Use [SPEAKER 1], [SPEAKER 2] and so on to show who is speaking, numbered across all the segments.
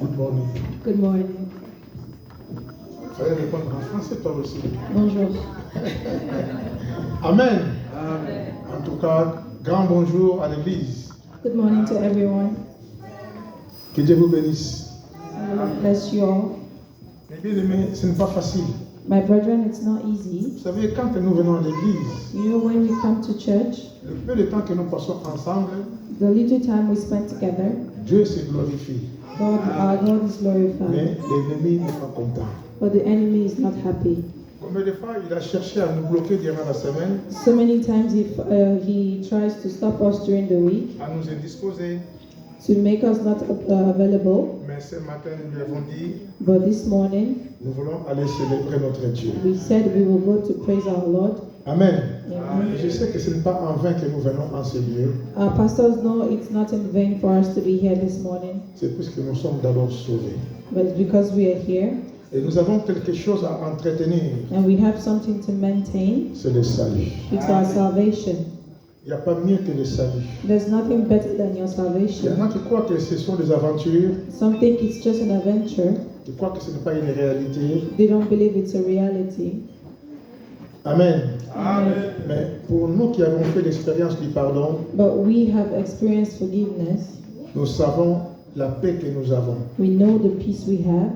[SPEAKER 1] Good morning.
[SPEAKER 2] Good morning.
[SPEAKER 1] Il fallait répondre en français toi aussi.
[SPEAKER 2] Bonjour.
[SPEAKER 1] Amen. En tout cas, grand bonjour à l'église.
[SPEAKER 2] Good morning to everyone.
[SPEAKER 1] Que Dieu vous bénisse.
[SPEAKER 2] And the Lord bless you all.
[SPEAKER 1] Mes bien-aimés, ce n'est pas facile.
[SPEAKER 2] My brethren, it's not easy.
[SPEAKER 1] Vous savez, quand nous venons à l'église,
[SPEAKER 2] You know, when we come to church,
[SPEAKER 1] le peu de temps que nous passons ensemble,
[SPEAKER 2] the little time we spend together,
[SPEAKER 1] Dieu se glorifie.
[SPEAKER 2] our God is
[SPEAKER 1] Mais
[SPEAKER 2] glorified.
[SPEAKER 1] l'ennemi n'est pas content.
[SPEAKER 2] But the enemy is not happy.
[SPEAKER 1] Combien de fois il a cherché à nous bloquer durant la semaine,
[SPEAKER 2] So many times he tries to stop us during the week,
[SPEAKER 1] à nous indisposer.
[SPEAKER 2] to make us not available.
[SPEAKER 1] Mais ce matin, nous lui avons dit,
[SPEAKER 2] But this morning,
[SPEAKER 1] nous voulons aller célébrer notre Dieu.
[SPEAKER 2] we said we will go to praise our Lord.
[SPEAKER 1] Amen.
[SPEAKER 2] Amen.
[SPEAKER 1] Je sais que ce n'est pas en vain que nous venons en ce lieu.
[SPEAKER 2] Our pastors know it's not in vain for us to be here this morning,
[SPEAKER 1] C'est puisque nous sommes d'abord sauvés.
[SPEAKER 2] but it's because we are here
[SPEAKER 1] Et nous avons quelque chose à entretenir.
[SPEAKER 2] and we have something to maintain.
[SPEAKER 1] C'est le salut.
[SPEAKER 2] It's our salvation.
[SPEAKER 1] Il n'y a pas mieux que le salut.
[SPEAKER 2] There's nothing better than your
[SPEAKER 1] Il y
[SPEAKER 2] salvation.
[SPEAKER 1] en a qui croient que ce sont des aventures,
[SPEAKER 2] Some think it's just an adventure.
[SPEAKER 1] qui croient que ce n'est pas une réalité.
[SPEAKER 2] They don't believe it's a reality.
[SPEAKER 1] Amen.
[SPEAKER 2] Amen.
[SPEAKER 1] Mais pour nous qui avons fait l'expérience du pardon,
[SPEAKER 2] But we have experienced forgiveness.
[SPEAKER 1] nous savons la paix que nous avons.
[SPEAKER 2] We know the peace we have.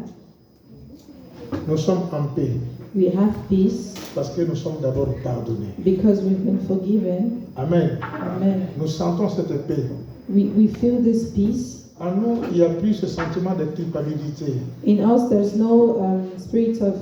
[SPEAKER 1] Nous sommes en paix
[SPEAKER 2] We have peace
[SPEAKER 1] parce que nous sommes d'abord pardonnés.
[SPEAKER 2] because we've been forgiven.
[SPEAKER 1] Amen.
[SPEAKER 2] Amen.
[SPEAKER 1] Nous sentons cette paix.
[SPEAKER 2] We feel this peace.
[SPEAKER 1] En nous, il n'y a plus ce sentiment de culpabilité.
[SPEAKER 2] In us, there's no spirit of,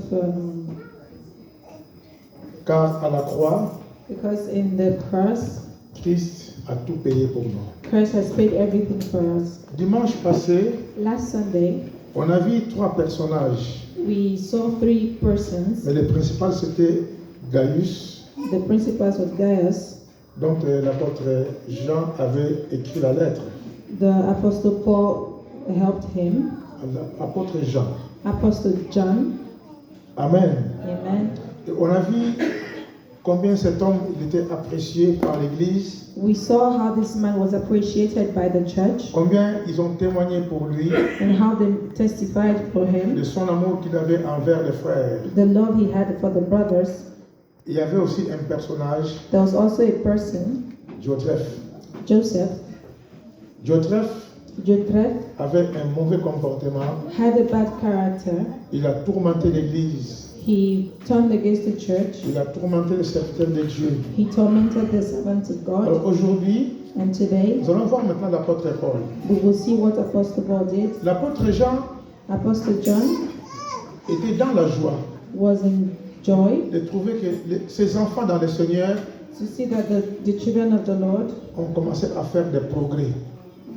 [SPEAKER 1] Car à la croix,
[SPEAKER 2] because in the cross,
[SPEAKER 1] Christ a tout payé pour nous.
[SPEAKER 2] Christ has paid everything for us.
[SPEAKER 1] Dimanche passé,
[SPEAKER 2] Last Sunday,
[SPEAKER 1] on a vu 3 personnages.
[SPEAKER 2] we saw 3 persons.
[SPEAKER 1] Mais le principal, c'était Gaius.
[SPEAKER 2] The principals was Gaius.
[SPEAKER 1] Donc l'apôtre Jean avait écrit la lettre.
[SPEAKER 2] The Apostle Paul helped him.
[SPEAKER 1] L'apôtre Jean.
[SPEAKER 2] Apostle John.
[SPEAKER 1] Amen.
[SPEAKER 2] Amen.
[SPEAKER 1] Et on a vu combien cet homme il était apprécié par l'Église.
[SPEAKER 2] We saw how this man was appreciated by the church
[SPEAKER 1] Combien ils ont témoigné pour lui
[SPEAKER 2] and how they testified for him,
[SPEAKER 1] de son amour qu'il avait envers les frères.
[SPEAKER 2] the love he had for the brothers.
[SPEAKER 1] Il y avait aussi un personnage,
[SPEAKER 2] There was also a person,
[SPEAKER 1] Joseph.
[SPEAKER 2] Joseph.
[SPEAKER 1] Joseph
[SPEAKER 2] Joseph
[SPEAKER 1] avait un mauvais comportement.
[SPEAKER 2] had a bad character.
[SPEAKER 1] Il a tourmenté l'Église.
[SPEAKER 2] He turned against the church.
[SPEAKER 1] Il a tourmenté les serviteurs de Dieu.
[SPEAKER 2] He tormented the servants of
[SPEAKER 1] Alors
[SPEAKER 2] God.
[SPEAKER 1] aujourd'hui,
[SPEAKER 2] And today,
[SPEAKER 1] nous allons voir maintenant l'apôtre Paul.
[SPEAKER 2] we will see what Apostle Paul did.
[SPEAKER 1] L'apôtre Jean
[SPEAKER 2] Apostle John
[SPEAKER 1] était dans la joie
[SPEAKER 2] was in joy
[SPEAKER 1] de trouver que ses enfants dans le Seigneur
[SPEAKER 2] to see that the children of the Lord
[SPEAKER 1] ont commencé à faire des progrès.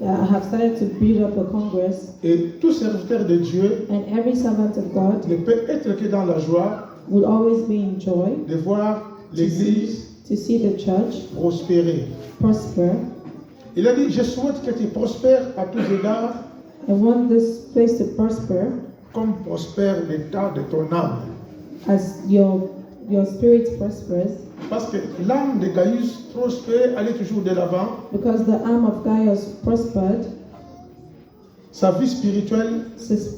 [SPEAKER 2] have started to build up a congress,
[SPEAKER 1] Et tout serviteur de Dieu
[SPEAKER 2] and every servant of God
[SPEAKER 1] ne peut être que dans la joie
[SPEAKER 2] will always be in joy
[SPEAKER 1] de voir l'Église
[SPEAKER 2] to see the church
[SPEAKER 1] prospérer.
[SPEAKER 2] prosper.
[SPEAKER 1] Il a dit, je souhaite que tu prospères à tous égards
[SPEAKER 2] I want this place to prosper
[SPEAKER 1] comme prospère l'état de ton âme.
[SPEAKER 2] as your spirit prospers,
[SPEAKER 1] Parce que l'âme de Gaius prospère, allait toujours de l'avant.
[SPEAKER 2] because the arm of Gaius prospered.
[SPEAKER 1] Sa vie spirituelle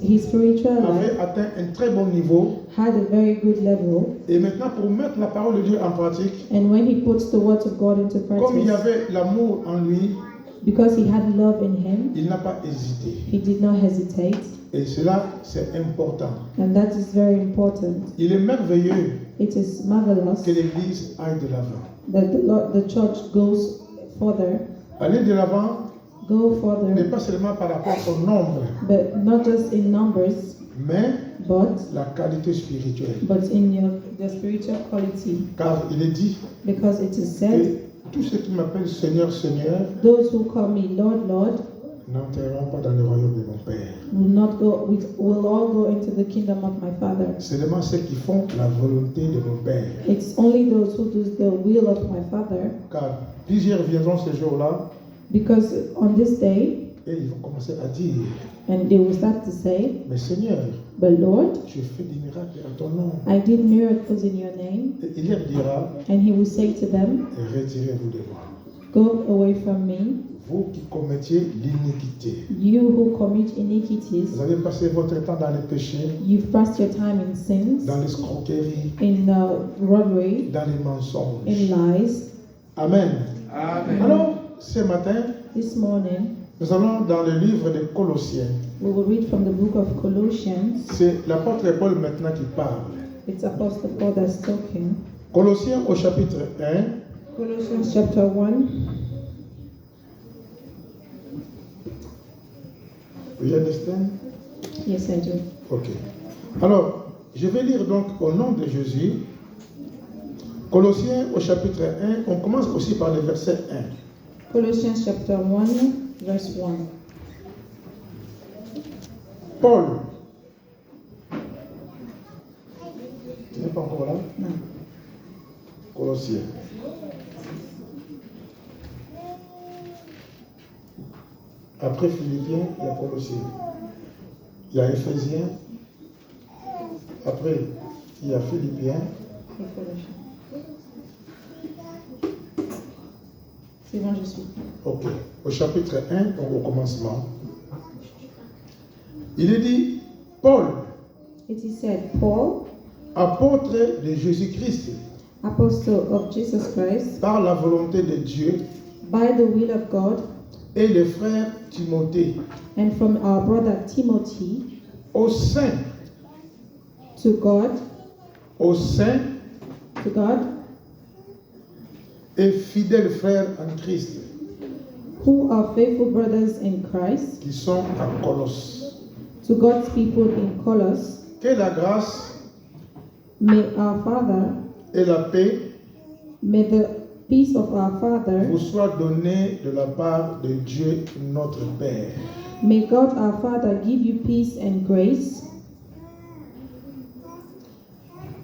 [SPEAKER 2] His spiritual life
[SPEAKER 1] avait atteint un très bon niveau.
[SPEAKER 2] had a very good level,
[SPEAKER 1] Et maintenant, pour mettre la parole de Dieu en pratique,
[SPEAKER 2] and when he puts the words of God into
[SPEAKER 1] comme il y
[SPEAKER 2] practice,
[SPEAKER 1] avait l'amour en lui,
[SPEAKER 2] because he had love in him,
[SPEAKER 1] il n'a pas hésité.
[SPEAKER 2] he did not hesitate,
[SPEAKER 1] Et cela, c'est important.
[SPEAKER 2] and that is very important.
[SPEAKER 1] Il est merveilleux
[SPEAKER 2] It is marvelous
[SPEAKER 1] que l'Église aille de l'avant.
[SPEAKER 2] that the church goes further,
[SPEAKER 1] Aller de l'avant
[SPEAKER 2] go
[SPEAKER 1] n'est
[SPEAKER 2] further,
[SPEAKER 1] pas seulement par rapport au nombre,
[SPEAKER 2] but not just in numbers,
[SPEAKER 1] mais
[SPEAKER 2] but
[SPEAKER 1] la qualité spirituelle.
[SPEAKER 2] in the spiritual quality,
[SPEAKER 1] Car il est dit
[SPEAKER 2] because it is
[SPEAKER 1] que
[SPEAKER 2] said,
[SPEAKER 1] tous ceux qui m'appellent Seigneur, Seigneur,
[SPEAKER 2] those who call me Lord, Lord,
[SPEAKER 1] n'entreront pas dans le royaume de mon Père.
[SPEAKER 2] will all go into the kingdom of my Father.
[SPEAKER 1] Seulement ceux qui font la volonté de mon Père.
[SPEAKER 2] It's only those who do the will of my Father,
[SPEAKER 1] Car plusieurs viendront ce jour-là
[SPEAKER 2] because on this day,
[SPEAKER 1] et ils vont commencer à dire,
[SPEAKER 2] and they will start to say,
[SPEAKER 1] mais Seigneur,
[SPEAKER 2] but Lord,
[SPEAKER 1] je fais des miracles à ton nom.
[SPEAKER 2] I did miracles in your name.
[SPEAKER 1] Et il leur dira,
[SPEAKER 2] And he will say to them,
[SPEAKER 1] retirez-vous de moi.
[SPEAKER 2] go away from me,
[SPEAKER 1] vous qui commettiez l'iniquité.
[SPEAKER 2] You who commit iniquities,
[SPEAKER 1] Vous avez passé votre temps dans les péchés,
[SPEAKER 2] you've passed your time in sins,
[SPEAKER 1] dans l'escroquerie,
[SPEAKER 2] in robbery,
[SPEAKER 1] dans les mensonges.
[SPEAKER 2] in lies.
[SPEAKER 1] Amen.
[SPEAKER 3] Amen.
[SPEAKER 1] Alors, ce matin,
[SPEAKER 2] This morning,
[SPEAKER 1] nous allons dans le livre des Colossiens.
[SPEAKER 2] we will read from the book of Colossians.
[SPEAKER 1] C'est l'apôtre Paul maintenant qui parle.
[SPEAKER 2] It's Apostle Paul that's talking.
[SPEAKER 1] Colossiens au chapitre 1,
[SPEAKER 2] Colossians chapter 1.
[SPEAKER 1] you understand?
[SPEAKER 2] Yes, I do.
[SPEAKER 1] Ok. Alors, je vais lire donc au nom de Jésus. Colossiens au chapitre 1, on commence aussi par le verset 1.
[SPEAKER 2] Colossians chapter 1, verse 1.
[SPEAKER 1] Paul. Tu n'es pas encore là?
[SPEAKER 2] No.
[SPEAKER 1] Colossiens. Après Philippiens, il y a Colossiens. Il y a Éphésiens. Après, il y a Philippiens.
[SPEAKER 2] Et Colossiens. C'est bon, je suis.
[SPEAKER 1] Ok. Au chapitre 1, donc au commencement, il est dit, Paul,
[SPEAKER 2] It is said, Paul,
[SPEAKER 1] apôtre de Jésus-Christ,
[SPEAKER 2] apostle of Jesus Christ,
[SPEAKER 1] par la volonté de Dieu,
[SPEAKER 2] by the will of God,
[SPEAKER 1] et le frère Timothée,
[SPEAKER 2] and from our brother Timothy,
[SPEAKER 1] aux saints,
[SPEAKER 2] to God,
[SPEAKER 1] et fidèles frères en Christ,
[SPEAKER 2] who are faithful brothers in Christ,
[SPEAKER 1] qui sont à Colosse.
[SPEAKER 2] to God's people in Colossus,
[SPEAKER 1] Que la grâce
[SPEAKER 2] may our Father,
[SPEAKER 1] et la paix
[SPEAKER 2] may the peace of our Father,
[SPEAKER 1] vous soient données de la part de Dieu notre Père.
[SPEAKER 2] may God our Father give you peace and grace.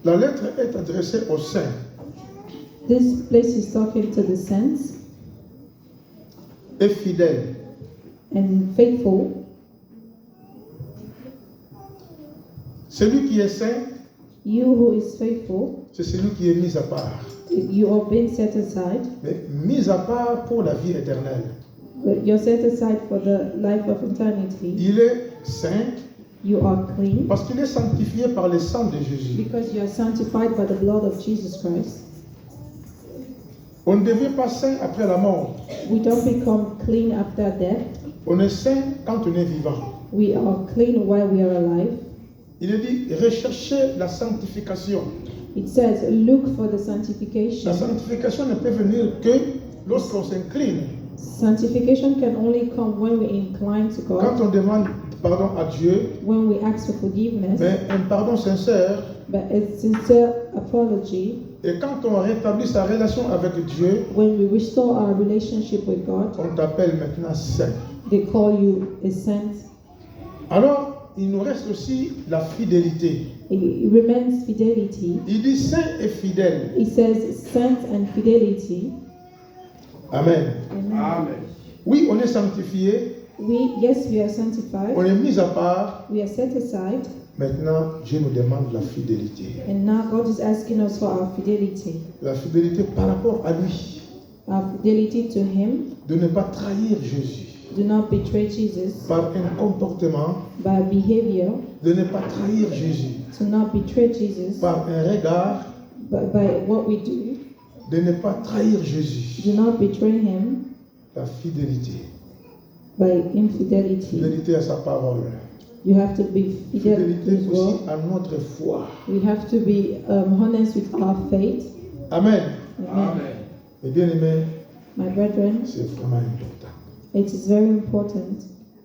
[SPEAKER 1] La lettre est adressée aux saints.
[SPEAKER 2] This place is talking to the saints
[SPEAKER 1] Et fidèles.
[SPEAKER 2] and faithful.
[SPEAKER 1] Celui qui est saint,
[SPEAKER 2] You who is faithful,
[SPEAKER 1] c'est celui qui est mis à part.
[SPEAKER 2] you are being set aside,
[SPEAKER 1] Mais mis à part pour la vie éternelle.
[SPEAKER 2] but you're set aside for the life of eternity.
[SPEAKER 1] Il est saint
[SPEAKER 2] You are clean
[SPEAKER 1] parce qu'il est sanctifié par le sang de Jésus.
[SPEAKER 2] because you are sanctified by the blood of Jesus Christ.
[SPEAKER 1] On ne devient pas saint après la mort.
[SPEAKER 2] We don't become clean after death.
[SPEAKER 1] On est saint quand on est vivant.
[SPEAKER 2] We are clean while we are alive.
[SPEAKER 1] Il est dit, recherchez la sanctification.
[SPEAKER 2] It says, look for the
[SPEAKER 1] La
[SPEAKER 2] sanctification.
[SPEAKER 1] sanctification ne peut venir que lorsqu'on s'incline.
[SPEAKER 2] Sanctification can only come when we incline to
[SPEAKER 1] Quand
[SPEAKER 2] God,
[SPEAKER 1] on demande pardon à Dieu,
[SPEAKER 2] when we ask for forgiveness,
[SPEAKER 1] mais un pardon sincère,
[SPEAKER 2] but it's sincere apology,
[SPEAKER 1] et quand on rétablit sa relation avec Dieu,
[SPEAKER 2] when we restore our relationship with God.
[SPEAKER 1] on t'appelle maintenant saint.
[SPEAKER 2] They call you a saint.
[SPEAKER 1] Alors, il nous reste aussi la fidélité.
[SPEAKER 2] It remains fidelity.
[SPEAKER 1] Il dit saint et fidèle.
[SPEAKER 2] It says saint and fidelity.
[SPEAKER 1] Amen.
[SPEAKER 2] Amen.
[SPEAKER 3] Amen.
[SPEAKER 1] Oui, on est sanctifié,
[SPEAKER 2] Yes, we are sanctified.
[SPEAKER 1] on est mis à part.
[SPEAKER 2] We are set aside.
[SPEAKER 1] Maintenant, Dieu nous demande la fidélité.
[SPEAKER 2] And now God is asking us for our fidelity.
[SPEAKER 1] La fidélité par rapport à lui.
[SPEAKER 2] Our fidelity to Him.
[SPEAKER 1] De ne pas trahir Jésus.
[SPEAKER 2] Do not betray Jesus
[SPEAKER 1] Par un comportement,
[SPEAKER 2] by behavior.
[SPEAKER 1] de ne pas trahir Jésus.
[SPEAKER 2] To not betray Jesus
[SPEAKER 1] Par un regard,
[SPEAKER 2] by what we do.
[SPEAKER 1] de ne pas trahir Jésus.
[SPEAKER 2] Do not betray Him
[SPEAKER 1] La fidélité.
[SPEAKER 2] by infidelity.
[SPEAKER 1] Fidélité à sa parole.
[SPEAKER 2] You have to be fidel to
[SPEAKER 1] Fidélité
[SPEAKER 2] His
[SPEAKER 1] aussi
[SPEAKER 2] word.
[SPEAKER 1] à notre foi.
[SPEAKER 2] We have to be honest with our faith.
[SPEAKER 1] Amen.
[SPEAKER 2] Amen.
[SPEAKER 3] Amen.
[SPEAKER 1] Et bien aimé,
[SPEAKER 2] My brethren,
[SPEAKER 1] c'est vraiment important.
[SPEAKER 2] it is very important.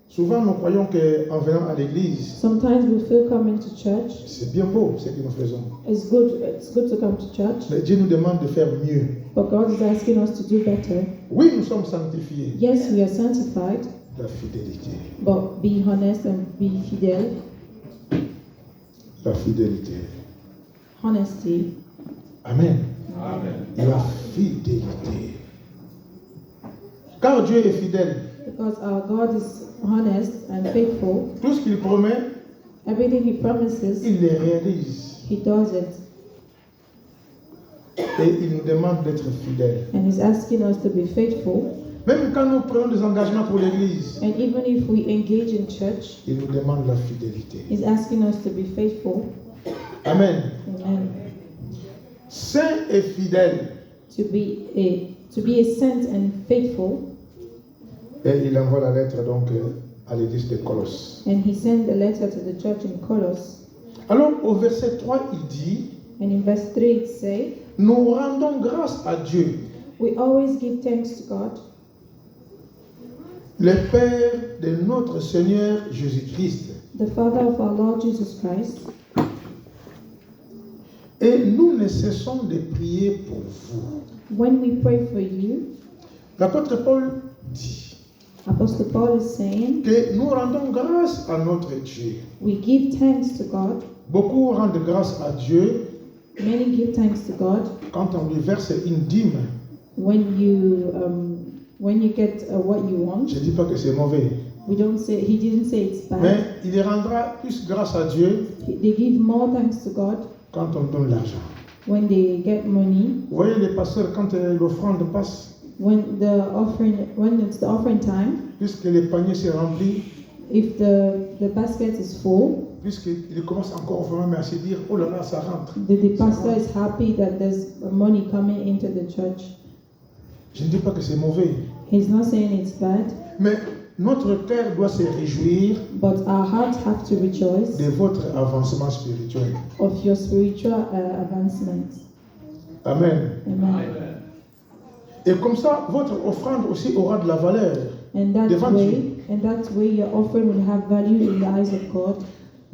[SPEAKER 1] Souvent, nous croyons qu'en venant à l'église,
[SPEAKER 2] Sometimes we feel coming to church.
[SPEAKER 1] c'est bien beau ce que nous faisons.
[SPEAKER 2] It's good to come to church.
[SPEAKER 1] Mais Dieu nous demande de faire mieux.
[SPEAKER 2] But God is asking us to do better.
[SPEAKER 1] Oui, nous sommes sanctifiés.
[SPEAKER 2] Yes, we are sanctified,
[SPEAKER 1] La fidélité.
[SPEAKER 2] but be honest and be fidel.
[SPEAKER 1] La fidélité.
[SPEAKER 2] Honesty.
[SPEAKER 1] Amen.
[SPEAKER 3] Amen.
[SPEAKER 1] La fidélité. Car Dieu est fidèle.
[SPEAKER 2] Because our God is honest and faithful.
[SPEAKER 1] Tout ce qu'il promet,
[SPEAKER 2] Everything He promises,
[SPEAKER 1] il les réalise.
[SPEAKER 2] He does it.
[SPEAKER 1] Et il nous demande d'être fidèles.
[SPEAKER 2] And He's asking us to be faithful.
[SPEAKER 1] Même quand nous prenons des engagements pour l'Église,
[SPEAKER 2] And even if we engage in church,
[SPEAKER 1] il nous demande la fidélité.
[SPEAKER 2] He's asking us to be faithful.
[SPEAKER 1] Amen.
[SPEAKER 2] Amen.
[SPEAKER 1] Saint et fidèle.
[SPEAKER 2] To be a saint and faithful.
[SPEAKER 1] Et il envoie la lettre donc à l'église de Colosse.
[SPEAKER 2] And he sent a letter to the church in Colossus.
[SPEAKER 1] Alors au verset 3, il dit,
[SPEAKER 2] And in verse 3 it says,
[SPEAKER 1] nous rendons grâce à Dieu,
[SPEAKER 2] we always give thanks to God,
[SPEAKER 1] le Père de notre Seigneur Jésus-Christ.
[SPEAKER 2] the Father of our Lord Jesus Christ.
[SPEAKER 1] Et nous ne cessons de prier pour vous.
[SPEAKER 2] When we pray for you,
[SPEAKER 1] L'apôtre Paul dit
[SPEAKER 2] Apostle Paul is saying,
[SPEAKER 1] que nous rendons grâce à notre Dieu.
[SPEAKER 2] we give thanks to God.
[SPEAKER 1] Beaucoup rendent grâce à Dieu
[SPEAKER 2] Many give thanks to God
[SPEAKER 1] quand on lui verse une dîme.
[SPEAKER 2] when you get what you want.
[SPEAKER 1] Je ne dis pas que c'est mauvais,
[SPEAKER 2] We don't say, he didn't say it's bad.
[SPEAKER 1] mais il rendra plus grâce à Dieu
[SPEAKER 2] They give more thanks to God
[SPEAKER 1] quand on donne l'argent.
[SPEAKER 2] when they get money.
[SPEAKER 1] Vous voyez les pasteurs, quand l'offrande passe,
[SPEAKER 2] When it's the offering time,
[SPEAKER 1] puisque les paniers se remplissent,
[SPEAKER 2] if the basket is full,
[SPEAKER 1] puisqu'il commence encore vraiment à se dire, oh là là, ça rentre.
[SPEAKER 2] the pastor is happy that there's money coming into the church.
[SPEAKER 1] Je ne dis pas que c'est mauvais,
[SPEAKER 2] He's not saying it's bad,
[SPEAKER 1] mais notre cœur doit se réjouir
[SPEAKER 2] but our hearts have to rejoice
[SPEAKER 1] de votre avancement spirituel.
[SPEAKER 2] of your spiritual advancement.
[SPEAKER 1] Amen.
[SPEAKER 2] Amen.
[SPEAKER 1] Et comme ça, votre offrande aussi aura de la valeur.
[SPEAKER 2] And
[SPEAKER 1] Devant
[SPEAKER 2] that way your offering will have value in the eyes of God.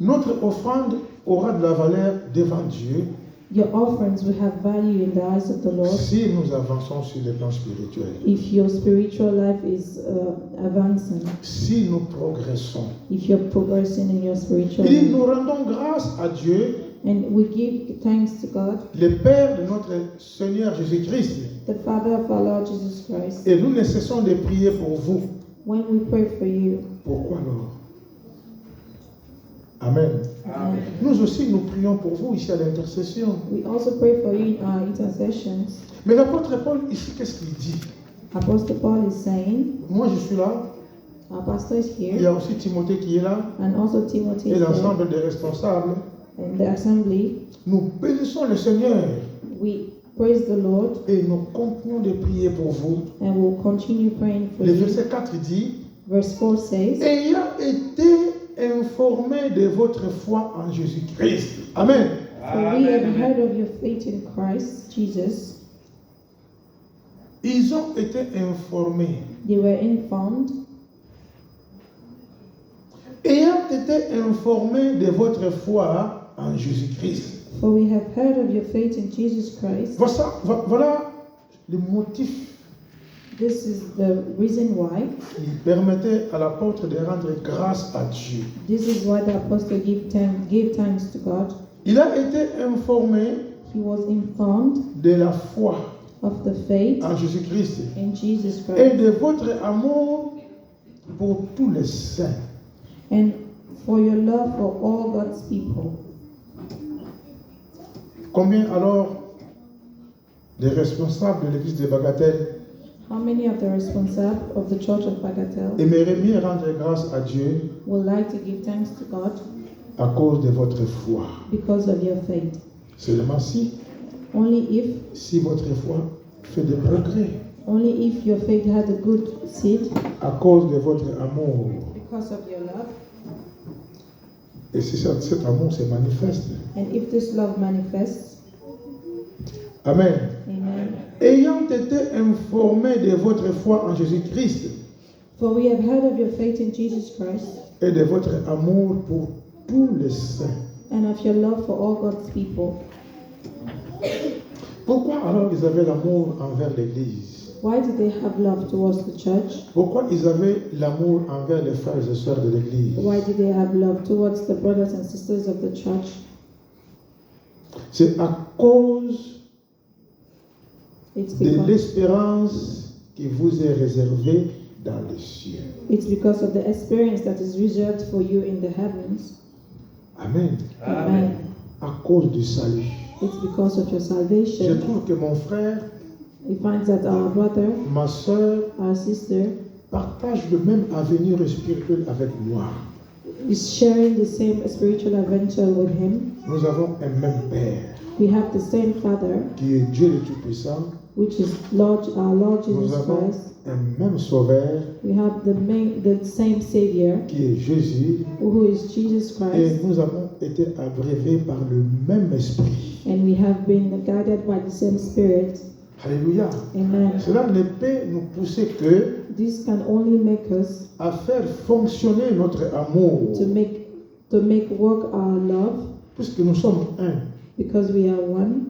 [SPEAKER 1] Notre offrande aura de la valeur devant Dieu
[SPEAKER 2] Your offerings will have value in the eyes of the Lord
[SPEAKER 1] si nous avançons sur le plan spirituel.
[SPEAKER 2] if your spiritual life is advancing,
[SPEAKER 1] Si nous progressons.
[SPEAKER 2] if you're progressing in your spiritual
[SPEAKER 1] Il dit,
[SPEAKER 2] life.
[SPEAKER 1] nous rendons grâce à Dieu,
[SPEAKER 2] And we give thanks to God,
[SPEAKER 1] le Père de notre Seigneur Jésus-Christ.
[SPEAKER 2] the Father of our Lord Jesus Christ.
[SPEAKER 1] Et nous ne cessons de prier pour vous.
[SPEAKER 2] When we pray for you,
[SPEAKER 1] Pourquoi alors? Amen.
[SPEAKER 2] Amen.
[SPEAKER 1] Nous aussi, nous prions pour vous ici à l'intercession.
[SPEAKER 2] We also pray for you in our intercessions.
[SPEAKER 1] Mais l'apôtre Paul, ici, qu'est-ce qu'il dit?
[SPEAKER 2] Apostle Paul is saying,
[SPEAKER 1] Moi, je suis là.
[SPEAKER 2] our pastor is
[SPEAKER 1] Il y
[SPEAKER 2] here,
[SPEAKER 1] a aussi Timothée qui est là.
[SPEAKER 2] and also Timothy
[SPEAKER 1] Et
[SPEAKER 2] is there,
[SPEAKER 1] l'ensemble des responsables.
[SPEAKER 2] and the assembly.
[SPEAKER 1] Nous bénissons le Seigneur.
[SPEAKER 2] We praise the Lord,
[SPEAKER 1] Et nous continuons de prier pour vous.
[SPEAKER 2] and we'll continue praying for
[SPEAKER 1] Le
[SPEAKER 2] you.
[SPEAKER 1] verset 4 dit,
[SPEAKER 2] Verse 4 says,
[SPEAKER 1] ayant été informés de votre foi en Jésus-Christ. Amen.
[SPEAKER 2] for we have heard of your faith in Christ Jesus.
[SPEAKER 1] Ils ont été informés.
[SPEAKER 2] They were informed,
[SPEAKER 1] Ayant été informés de votre foi en Jésus-Christ.
[SPEAKER 2] for we have heard of your faith in Jesus Christ.
[SPEAKER 1] Voilà le motif
[SPEAKER 2] This is the reason why.
[SPEAKER 1] qui permettait à l'apôtre de rendre grâce à Dieu.
[SPEAKER 2] This is why the apostle gave thanks to God.
[SPEAKER 1] Il a été informé
[SPEAKER 2] He was informed
[SPEAKER 1] de la foi
[SPEAKER 2] of the faith
[SPEAKER 1] en Jésus-Christ
[SPEAKER 2] in Jesus
[SPEAKER 1] et
[SPEAKER 2] Christ
[SPEAKER 1] de votre amour pour tous les saints.
[SPEAKER 2] and for your love for all God's people.
[SPEAKER 1] Combien alors des responsables de l'église de Bagatelle
[SPEAKER 2] How many of the responsible of the church of Bagatelle
[SPEAKER 1] aimeraient mieux rendre grâce à Dieu
[SPEAKER 2] would like to give thanks to God
[SPEAKER 1] à cause de votre foi?
[SPEAKER 2] because of your faith?
[SPEAKER 1] Seulement
[SPEAKER 2] Only
[SPEAKER 1] si votre foi fait des progrès
[SPEAKER 2] if your faith had a good seed
[SPEAKER 1] à cause de votre amour.
[SPEAKER 2] because of your love,
[SPEAKER 1] Et si cet amour se manifeste.
[SPEAKER 2] and if this love manifests.
[SPEAKER 1] Amen.
[SPEAKER 2] Amen.
[SPEAKER 1] Ayant été informés de votre foi en Jésus-Christ
[SPEAKER 2] For we have heard of your faith in Jesus Christ
[SPEAKER 1] et de votre amour pour tous les saints.
[SPEAKER 2] and of your love for all God's people.
[SPEAKER 1] Pourquoi alors ils avaient l'amour envers l'Église?
[SPEAKER 2] Why did they have love towards the church?
[SPEAKER 1] Pourquoi ils avaient l'amour envers les frères et sœurs de l'Église?
[SPEAKER 2] Why did they have love towards the brothers and sisters of the church?
[SPEAKER 1] C'est à cause
[SPEAKER 2] It's
[SPEAKER 1] de
[SPEAKER 2] because,
[SPEAKER 1] l'espérance qui vous est réservée dans les cieux.
[SPEAKER 2] it's because of the experience that is reserved for you in the heavens.
[SPEAKER 1] Amen.
[SPEAKER 2] Amen.
[SPEAKER 1] À cause du salut.
[SPEAKER 2] It's because of your
[SPEAKER 1] Je
[SPEAKER 2] salvation.
[SPEAKER 1] trouve que mon frère
[SPEAKER 2] he finds that our brother,
[SPEAKER 1] ma soeur,
[SPEAKER 2] our sister,
[SPEAKER 1] partage le même avenir spirituel avec moi.
[SPEAKER 2] is sharing the same spiritual adventure with him.
[SPEAKER 1] Nous avons un même Père,
[SPEAKER 2] We have the same Father,
[SPEAKER 1] qui est Dieu le Tout-Puissant.
[SPEAKER 2] which is our Lord
[SPEAKER 1] Nous
[SPEAKER 2] Jesus
[SPEAKER 1] avons
[SPEAKER 2] Christ.
[SPEAKER 1] un même Sauveur,
[SPEAKER 2] We have the same Savior,
[SPEAKER 1] qui est Jésus.
[SPEAKER 2] who is Jesus
[SPEAKER 1] Et
[SPEAKER 2] Christ,
[SPEAKER 1] nous avons été abreuvés par le même Esprit.
[SPEAKER 2] and we have been guided by the same Spirit.
[SPEAKER 1] Alléluia.
[SPEAKER 2] Amen.
[SPEAKER 1] Cela ne peut nous pousser que
[SPEAKER 2] This can only make us
[SPEAKER 1] à faire fonctionner notre amour,
[SPEAKER 2] to make work our love,
[SPEAKER 1] puisque nous sommes un.
[SPEAKER 2] because we are one.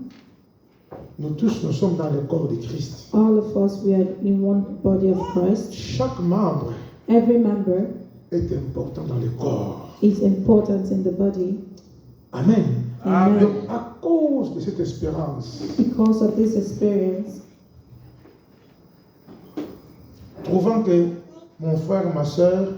[SPEAKER 1] Nous tous, nous sommes dans le corps de Christ.
[SPEAKER 2] All of us, we are in one body of Christ.
[SPEAKER 1] Chaque membre
[SPEAKER 2] Every member
[SPEAKER 1] est important dans le corps.
[SPEAKER 2] is important in the body.
[SPEAKER 1] Amen.
[SPEAKER 2] Amen.
[SPEAKER 1] Donc, à cause de cette espérance,
[SPEAKER 2] Because of this experience,
[SPEAKER 1] trouvant que mon frère, ma soeur,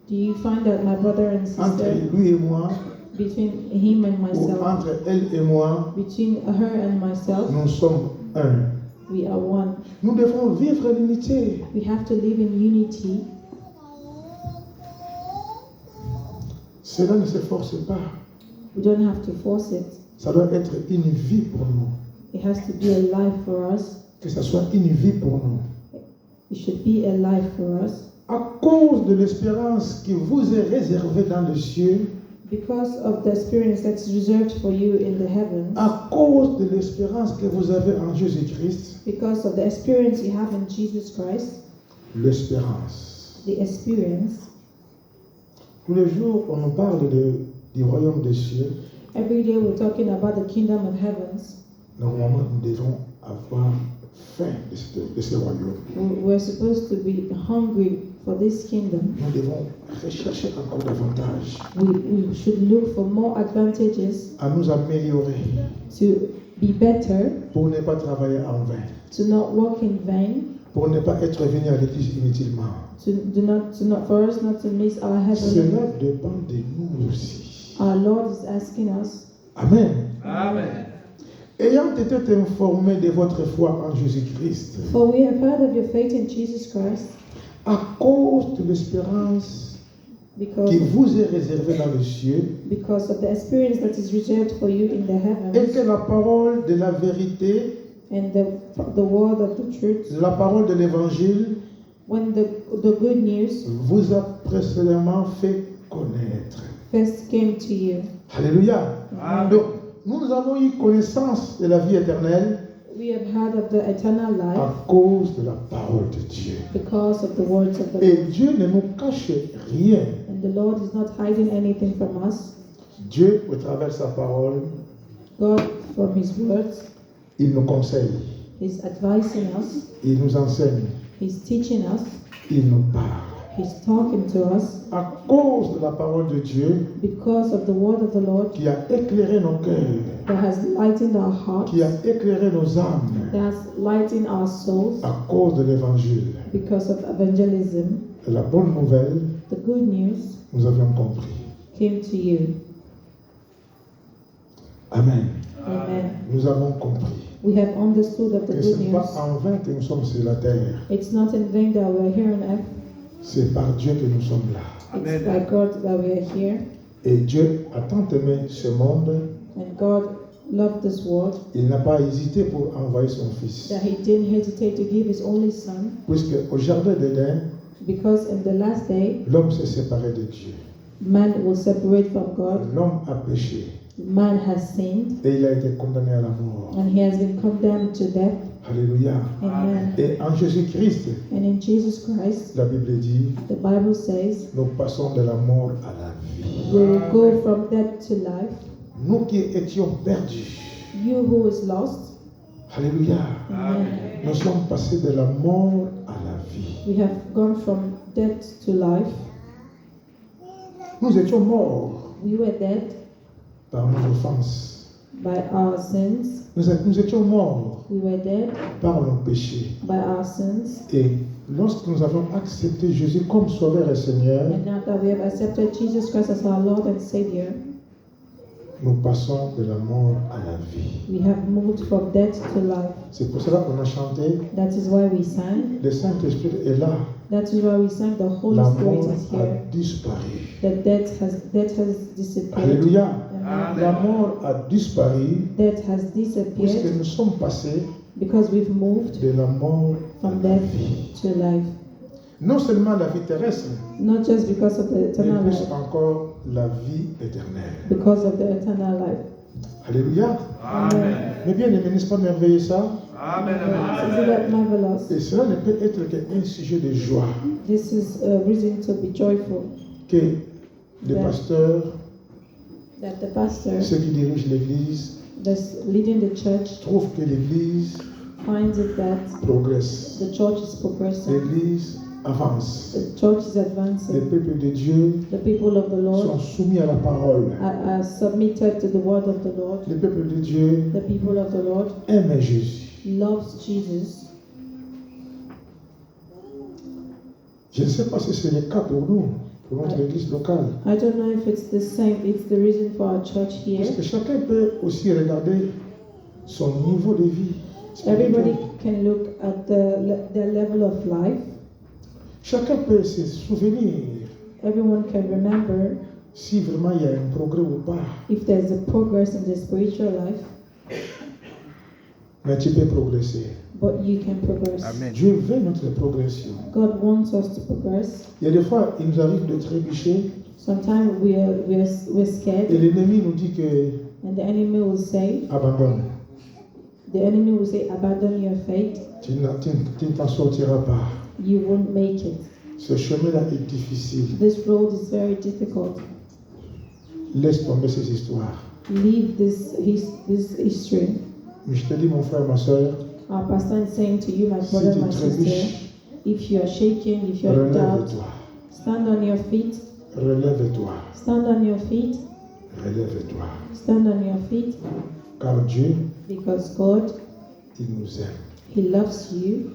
[SPEAKER 2] do you find that my brother and
[SPEAKER 1] entre
[SPEAKER 2] sister,
[SPEAKER 1] lui et moi,
[SPEAKER 2] between him and
[SPEAKER 1] ou
[SPEAKER 2] myself,
[SPEAKER 1] entre elle et moi,
[SPEAKER 2] between her and myself,
[SPEAKER 1] nous sommes un.
[SPEAKER 2] we are one.
[SPEAKER 1] Nous devons vivre l'unité.
[SPEAKER 2] We have to live in unity.
[SPEAKER 1] Cela ne se force pas.
[SPEAKER 2] We don't have to force it.
[SPEAKER 1] Ça doit être une vie pour nous.
[SPEAKER 2] It has to be a life for us.
[SPEAKER 1] Que ça soit une vie pour nous.
[SPEAKER 2] It should be a life for us.
[SPEAKER 1] À cause de l'espérance qui vous est réservée dans les cieux,
[SPEAKER 2] Because of the experience that's reserved for you in the heavens.
[SPEAKER 1] à cause de l'espérance que vous avez en Jésus-Christ,
[SPEAKER 2] Because of the experience you have in Jesus Christ.
[SPEAKER 1] l'espérance.
[SPEAKER 2] The experience.
[SPEAKER 1] Tous les jours, on nous parle du royaume des cieux.
[SPEAKER 2] Every day we're talking about the kingdom of heavens.
[SPEAKER 1] Normalement, nous devons avoir faim de ce royaume.
[SPEAKER 2] We're supposed to be hungry for this kingdom.
[SPEAKER 1] Nous devons rechercher encore davantage
[SPEAKER 2] We should look for more advantages
[SPEAKER 1] à nous améliorer
[SPEAKER 2] to be better,
[SPEAKER 1] pour ne pas travailler en vain,
[SPEAKER 2] to not work in vain,
[SPEAKER 1] pour ne pas être venu à l'église inutilement.
[SPEAKER 2] for us not to miss our heaven.
[SPEAKER 1] Cela dépend de nous aussi.
[SPEAKER 2] Our Lord is asking us.
[SPEAKER 1] Amen.
[SPEAKER 3] Amen.
[SPEAKER 1] Ayant été informé de votre foi en Jésus-Christ,
[SPEAKER 2] For we have heard of your faith in Jesus Christ,
[SPEAKER 1] à cause de l'espérance
[SPEAKER 2] because
[SPEAKER 1] qui vous est réservée dans les cieux,
[SPEAKER 2] of the experience that is reserved for you in the
[SPEAKER 1] et que
[SPEAKER 2] heavens,
[SPEAKER 1] la parole de la vérité,
[SPEAKER 2] and the word of the truth,
[SPEAKER 1] la parole de l'évangile,
[SPEAKER 2] when the good news
[SPEAKER 1] vous a précédemment fait connaître.
[SPEAKER 2] first came to you.
[SPEAKER 1] Alléluia.
[SPEAKER 3] Amen.
[SPEAKER 1] Donc, nous avons eu connaissance de la vie éternelle
[SPEAKER 2] We have heard of the eternal life
[SPEAKER 1] à cause de la parole de Dieu.
[SPEAKER 2] because of the words of the
[SPEAKER 1] Et
[SPEAKER 2] Lord.
[SPEAKER 1] Dieu ne nous cache rien.
[SPEAKER 2] And the Lord is not hiding anything from us.
[SPEAKER 1] Dieu, au travers de sa parole,
[SPEAKER 2] God, from His words,
[SPEAKER 1] il nous conseille,
[SPEAKER 2] He's advising us,
[SPEAKER 1] il nous enseigne,
[SPEAKER 2] He's teaching us,
[SPEAKER 1] il nous parle.
[SPEAKER 2] He's talking to us
[SPEAKER 1] À cause de la parole de Dieu
[SPEAKER 2] because of the word of the Lord
[SPEAKER 1] qui a éclairé nos cœurs,
[SPEAKER 2] that has lightened our hearts,
[SPEAKER 1] qui a éclairé nos âmes,
[SPEAKER 2] that has lightened our souls
[SPEAKER 1] à cause de l'évangile.
[SPEAKER 2] because of evangelism.
[SPEAKER 1] Et la bonne nouvelle,
[SPEAKER 2] The good news
[SPEAKER 1] nous avions compris.
[SPEAKER 2] came to you.
[SPEAKER 1] Amen.
[SPEAKER 2] Amen.
[SPEAKER 1] Nous avons compris.
[SPEAKER 2] We have understood of the
[SPEAKER 1] Et ce
[SPEAKER 2] good
[SPEAKER 1] n'est
[SPEAKER 2] news.
[SPEAKER 1] pas en vain que nous sommes sur la terre.
[SPEAKER 2] It's not in vain that we are here on earth.
[SPEAKER 1] C'est par Dieu que nous sommes là.
[SPEAKER 2] It's by God that we are here.
[SPEAKER 1] Et Dieu a tant aimé ce monde,
[SPEAKER 2] And God loved this world
[SPEAKER 1] il n'a pas hésité pour envoyer son Fils.
[SPEAKER 2] that He didn't hesitate to give His only Son,
[SPEAKER 1] Puisque au jardin d'Éden,
[SPEAKER 2] because in the last day,
[SPEAKER 1] l'homme s'est séparé de Dieu.
[SPEAKER 2] man will separate from God.
[SPEAKER 1] L'homme a péché
[SPEAKER 2] Man has sinned,
[SPEAKER 1] et il a été condamné à la mort.
[SPEAKER 2] and he has been condemned to death.
[SPEAKER 1] Alléluia.
[SPEAKER 2] Amen.
[SPEAKER 1] Et en Jésus-Christ,
[SPEAKER 2] And in Jesus Christ,
[SPEAKER 1] la Bible dit,
[SPEAKER 2] the Bible says,
[SPEAKER 1] nous passons de la mort à la vie.
[SPEAKER 2] we will go from death to life.
[SPEAKER 1] Nous qui étions perdus,
[SPEAKER 2] You who is lost,
[SPEAKER 1] Alléluia,
[SPEAKER 2] amen.
[SPEAKER 1] nous sommes passés de la mort à la vie.
[SPEAKER 2] We have gone from death to life.
[SPEAKER 1] Nous étions morts
[SPEAKER 2] We were dead
[SPEAKER 1] par nos offenses.
[SPEAKER 2] by our sins.
[SPEAKER 1] Nous étions morts
[SPEAKER 2] We were dead
[SPEAKER 1] par nos péchés.
[SPEAKER 2] by our sins.
[SPEAKER 1] Et lorsque nous avons accepté Jésus comme Sauveur et Seigneur,
[SPEAKER 2] And now that we have accepted Jesus Christ as our Lord and Savior,
[SPEAKER 1] nous passons de la mort à la vie.
[SPEAKER 2] We have moved from death to life.
[SPEAKER 1] C'est pour cela qu'on a chanté.
[SPEAKER 2] That is why we sang.
[SPEAKER 1] Le Saint-Esprit est là.
[SPEAKER 2] That is why we sang. The Holy
[SPEAKER 1] La
[SPEAKER 2] Spirit
[SPEAKER 1] mort
[SPEAKER 2] is
[SPEAKER 1] a
[SPEAKER 2] here.
[SPEAKER 1] disparu.
[SPEAKER 2] The death has disappeared.
[SPEAKER 1] Alléluia.
[SPEAKER 2] Amen.
[SPEAKER 1] La mort a disparu
[SPEAKER 2] Death has
[SPEAKER 1] puisque
[SPEAKER 2] disappeared
[SPEAKER 1] nous sommes passés
[SPEAKER 2] because we've moved
[SPEAKER 1] de la mort à
[SPEAKER 2] from
[SPEAKER 1] la
[SPEAKER 2] death
[SPEAKER 1] vie.
[SPEAKER 2] to life.
[SPEAKER 1] Non seulement la vie terrestre,
[SPEAKER 2] Not just because of the
[SPEAKER 1] mais
[SPEAKER 2] eternal
[SPEAKER 1] plus
[SPEAKER 2] life,
[SPEAKER 1] encore la vie éternelle.
[SPEAKER 2] because of the eternal life.
[SPEAKER 1] Alléluia.
[SPEAKER 2] Amen.
[SPEAKER 1] Mais bien aimé, n'est-ce pas merveilleux ça?
[SPEAKER 2] Isn't that marvelous?
[SPEAKER 1] Et cela ne peut être qu'un sujet de joie.
[SPEAKER 2] This is a reason to be joyful
[SPEAKER 1] Que les
[SPEAKER 2] Yeah.
[SPEAKER 1] pasteurs,
[SPEAKER 2] that the pastor
[SPEAKER 1] ceux qui dirigent l'église,
[SPEAKER 2] that's leading the church
[SPEAKER 1] trouvent que l'église
[SPEAKER 2] finds it that
[SPEAKER 1] progresse.
[SPEAKER 2] the church is progressing,
[SPEAKER 1] L'église avance.
[SPEAKER 2] the church is
[SPEAKER 1] Les
[SPEAKER 2] advancing,
[SPEAKER 1] peuples de Dieu
[SPEAKER 2] the people of the
[SPEAKER 1] sont
[SPEAKER 2] Lord
[SPEAKER 1] soumis à la parole.
[SPEAKER 2] are submitted to the word of the Lord.
[SPEAKER 1] Les peuples de Dieu
[SPEAKER 2] The people of the Lord
[SPEAKER 1] aiment Jésus.
[SPEAKER 2] loves Jesus.
[SPEAKER 1] Je ne sais pas si c'est le cas pour nous, pour notre église locale.
[SPEAKER 2] I don't know if it's the same. It's the reason for our church here.
[SPEAKER 1] Parce que chacun peut aussi regarder son niveau de vie.
[SPEAKER 2] Everybody
[SPEAKER 1] spirituel.
[SPEAKER 2] can look at the level of life.
[SPEAKER 1] Chacun peut se souvenir
[SPEAKER 2] Everyone can remember
[SPEAKER 1] si vraiment il y a un progrès ou pas.
[SPEAKER 2] if there's a progress in the spiritual life,
[SPEAKER 1] Mais tu peux progresser.
[SPEAKER 2] but you can progress.
[SPEAKER 1] Dieu veut notre progression.
[SPEAKER 2] God wants us to progress.
[SPEAKER 1] Il y a des fois, il nous arrive de trébucher
[SPEAKER 2] Sometimes we're
[SPEAKER 1] et
[SPEAKER 2] scared,
[SPEAKER 1] l'ennemi nous dit que
[SPEAKER 2] and the enemy will say,
[SPEAKER 1] abandonne.
[SPEAKER 2] abandon your faith.
[SPEAKER 1] Tu ne t'en sortiras pas.
[SPEAKER 2] You won't make it.
[SPEAKER 1] Ce chemin-là est difficile.
[SPEAKER 2] This road is very difficult.
[SPEAKER 1] Laisse tomber ces histoires.
[SPEAKER 2] Leave this history.
[SPEAKER 1] Mais je te dis, mon frère, ma soeur,
[SPEAKER 2] Our pastor is saying to you, my
[SPEAKER 1] si
[SPEAKER 2] brother,
[SPEAKER 1] tu
[SPEAKER 2] my sister,
[SPEAKER 1] trébuches,
[SPEAKER 2] if you are shaking, if you are in doubt,
[SPEAKER 1] relève-toi.
[SPEAKER 2] stand on your feet.
[SPEAKER 1] Relève-toi.
[SPEAKER 2] Stand on your feet.
[SPEAKER 1] Relève-toi.
[SPEAKER 2] Stand on your feet.
[SPEAKER 1] Car Dieu,
[SPEAKER 2] Because God,
[SPEAKER 1] il nous aime.
[SPEAKER 2] He loves you.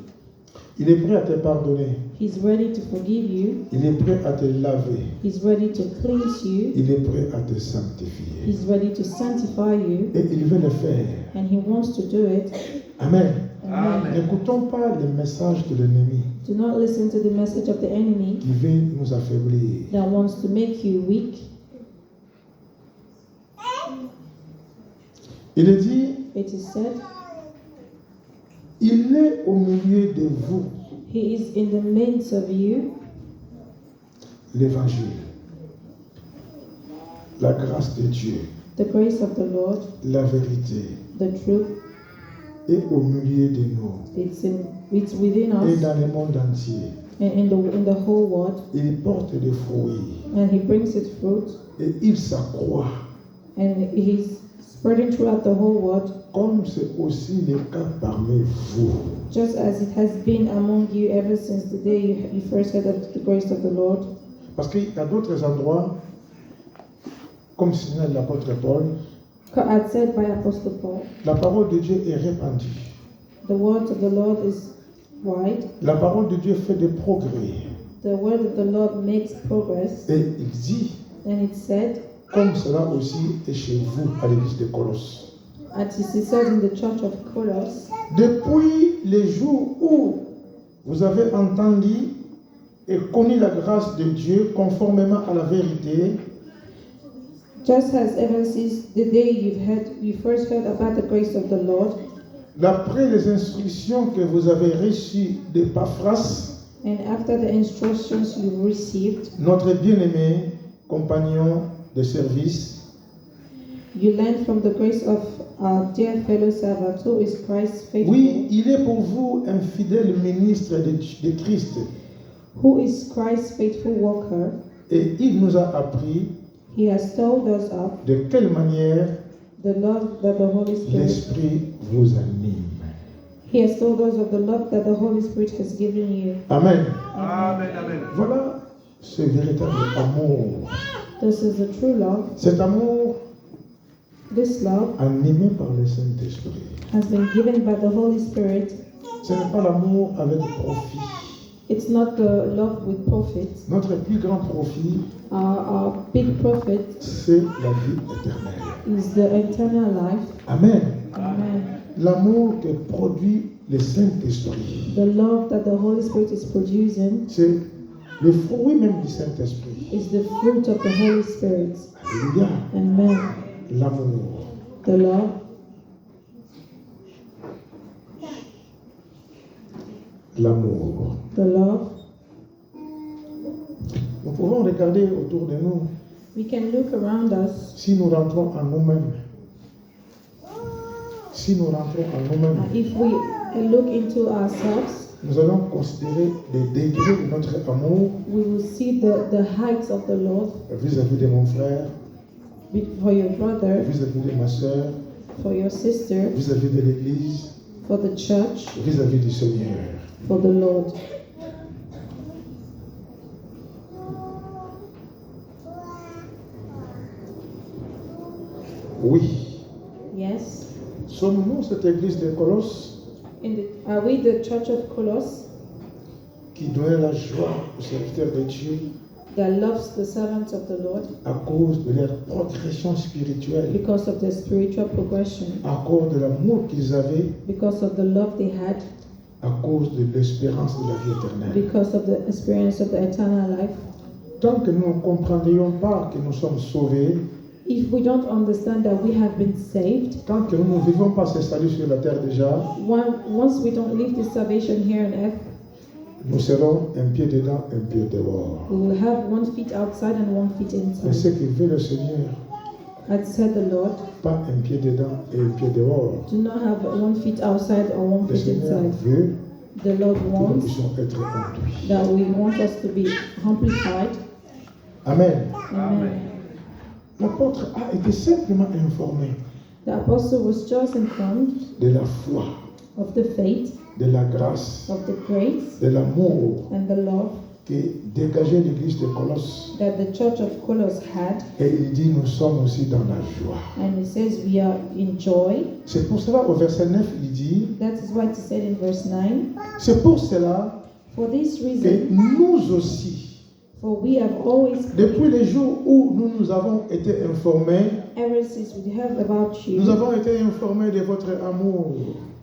[SPEAKER 1] Il est prêt à te pardonner.
[SPEAKER 2] He's ready to forgive you.
[SPEAKER 1] Il est prêt à te laver.
[SPEAKER 2] He's ready to cleanse you.
[SPEAKER 1] Il est prêt à te sanctifier.
[SPEAKER 2] He's ready to sanctify you.
[SPEAKER 1] Et il veut le faire.
[SPEAKER 2] And He wants to do it.
[SPEAKER 1] Amen.
[SPEAKER 2] Amen.
[SPEAKER 1] N'écoutons pas les messages de l'ennemi
[SPEAKER 2] Do not listen to the message of the enemy
[SPEAKER 1] qui veut nous affaiblir.
[SPEAKER 2] that wants to make you weak.
[SPEAKER 1] Il est dit,
[SPEAKER 2] It is said,
[SPEAKER 1] il est au milieu de vous,
[SPEAKER 2] He is in the midst of you,
[SPEAKER 1] l'évangile, la grâce de Dieu,
[SPEAKER 2] the grace of the Lord,
[SPEAKER 1] la vérité,
[SPEAKER 2] the truth.
[SPEAKER 1] est au milieu de nous
[SPEAKER 2] It's within
[SPEAKER 1] et
[SPEAKER 2] us
[SPEAKER 1] dans le monde entier.
[SPEAKER 2] and in the whole world,
[SPEAKER 1] Il porte des fruits
[SPEAKER 2] and He brings it fruit,
[SPEAKER 1] et il s'accroît,
[SPEAKER 2] and He's spreading throughout the whole world,
[SPEAKER 1] comme c'est aussi le cas parmi vous.
[SPEAKER 2] just as it has been among you ever since the day you first heard of the grace of the Lord.
[SPEAKER 1] Parce qu'il y a d'autres endroits, comme signale l'apôtre Paul,
[SPEAKER 2] As said by Apostle Paul,
[SPEAKER 1] la parole de Dieu est répandue.
[SPEAKER 2] the word of the Lord is wide.
[SPEAKER 1] La parole de Dieu fait des progrès.
[SPEAKER 2] The word of the Lord makes progress,
[SPEAKER 1] Et il dit,
[SPEAKER 2] and it said,
[SPEAKER 1] comme cela aussi est chez vous à l'église de Colosse.
[SPEAKER 2] as it is said in the church of Colossus,
[SPEAKER 1] Depuis les jours où vous avez entendu et connu la grâce de Dieu conformément à la vérité,
[SPEAKER 2] just as ever since the day you first heard about the grace of the Lord,
[SPEAKER 1] d'après les instructions que vous avez reçues d'Epaphras,
[SPEAKER 2] and after the instructions you received,
[SPEAKER 1] notre bien-aimé compagnon de service,
[SPEAKER 2] you learned from the grace of our dear fellow servant who is Christ faithful,
[SPEAKER 1] oui, il est pour vous un fidèle ministre de Christ
[SPEAKER 2] who is Christ's faithful worker.
[SPEAKER 1] et il nous a appris
[SPEAKER 2] He has told us of
[SPEAKER 1] de quelle manière
[SPEAKER 2] the love that the Holy Spirit,
[SPEAKER 1] l'Esprit vous anime.
[SPEAKER 2] He has told us of the love that the Holy Spirit has given you.
[SPEAKER 1] Amen.
[SPEAKER 3] Amen, amen.
[SPEAKER 1] Voilà ce véritable amour.
[SPEAKER 2] This is the true love.
[SPEAKER 1] Cet amour
[SPEAKER 2] This love
[SPEAKER 1] animé par le Saint-Esprit.
[SPEAKER 2] has been given by the Holy Spirit.
[SPEAKER 1] Ce n'est pas l'amour avec profit.
[SPEAKER 2] It's not the love with profit.
[SPEAKER 1] Notre plus grand profit,
[SPEAKER 2] Our big profit
[SPEAKER 1] c'est la vie éternelle.
[SPEAKER 2] is the eternal life.
[SPEAKER 1] Amen.
[SPEAKER 2] Amen.
[SPEAKER 1] L'amour que produit le Saint-Esprit,
[SPEAKER 2] The love that the Holy Spirit is producing
[SPEAKER 1] c'est le fruit même du Saint-Esprit.
[SPEAKER 2] is the fruit of the Holy Spirit.
[SPEAKER 1] Alléluia.
[SPEAKER 2] Amen.
[SPEAKER 1] L'amour.
[SPEAKER 2] The love,
[SPEAKER 1] L'amour.
[SPEAKER 2] the love.
[SPEAKER 1] Nous pouvons regarder autour de nous
[SPEAKER 2] We can look around us.
[SPEAKER 1] si nous rentrons en nous-mêmes. Si nous rentrons en nous-mêmes,
[SPEAKER 2] If we look into ourselves,
[SPEAKER 1] nous allons considérer les degrés de notre amour
[SPEAKER 2] we will see the heights of the Lord
[SPEAKER 1] vis-à-vis de mon frère,
[SPEAKER 2] for your brother,
[SPEAKER 1] vis-à-vis de ma soeur,
[SPEAKER 2] for your sister,
[SPEAKER 1] vis-à-vis de l'Église,
[SPEAKER 2] for the church,
[SPEAKER 1] vis-à-vis du Seigneur.
[SPEAKER 2] for the Lord.
[SPEAKER 1] Oui.
[SPEAKER 2] Yes.
[SPEAKER 1] Sommes-nous cette Église de Colosse
[SPEAKER 2] Are we the church of Colossus
[SPEAKER 1] qui donnait la joie aux serviteurs de Dieu
[SPEAKER 2] that loves the servants of the Lord
[SPEAKER 1] à cause de leur progression spirituelle,
[SPEAKER 2] because of their spiritual progression,
[SPEAKER 1] à cause de l'amour qu'ils avaient,
[SPEAKER 2] because of the love they had,
[SPEAKER 1] à cause de l'espérance de la vie éternelle?
[SPEAKER 2] because of the experience of the eternal life?
[SPEAKER 1] Tant que nous ne comprendrions pas que nous sommes sauvés,
[SPEAKER 2] If we don't understand that we have been saved,
[SPEAKER 1] tant que nous ne vivons pas ce salut sur la terre déjà,
[SPEAKER 2] once we don't live this salvation here on earth,
[SPEAKER 1] nous serons un pied dedans, un pied dehors.
[SPEAKER 2] we will have 1 foot outside and 1 foot
[SPEAKER 1] Mais ce
[SPEAKER 2] inside.
[SPEAKER 1] que veut le Seigneur,
[SPEAKER 2] As said the Lord,
[SPEAKER 1] pas un pied dedans et un pied dehors.
[SPEAKER 2] do not have 1 foot outside or 1
[SPEAKER 1] Le
[SPEAKER 2] foot
[SPEAKER 1] Seigneur
[SPEAKER 2] inside.
[SPEAKER 1] veut
[SPEAKER 2] The Lord
[SPEAKER 1] que nous
[SPEAKER 2] wants
[SPEAKER 1] puissions être conduits.
[SPEAKER 2] that we want us to be amplified.
[SPEAKER 1] Amen.
[SPEAKER 2] Amen.
[SPEAKER 1] L'apôtre a été simplement informé
[SPEAKER 2] The apostle was just informed
[SPEAKER 1] de la foi,
[SPEAKER 2] of the faith,
[SPEAKER 1] de la grâce,
[SPEAKER 2] of the grace,
[SPEAKER 1] de l'amour
[SPEAKER 2] and the love
[SPEAKER 1] que dégageait l'église de Colosse.
[SPEAKER 2] that the church of Colossus had.
[SPEAKER 1] Et il dit, nous sommes aussi dans la joie.
[SPEAKER 2] And it says we are in joy.
[SPEAKER 1] C'est pour cela, au verset 9, il dit,
[SPEAKER 2] That is why it said in verse 9,
[SPEAKER 1] c'est pour cela
[SPEAKER 2] for this
[SPEAKER 1] que
[SPEAKER 2] reason,
[SPEAKER 1] nous aussi,
[SPEAKER 2] for we have always,
[SPEAKER 1] depuis les jours où nous avons été informés,
[SPEAKER 2] ever since we heard about
[SPEAKER 1] nous
[SPEAKER 2] you,
[SPEAKER 1] avons été informés de votre amour,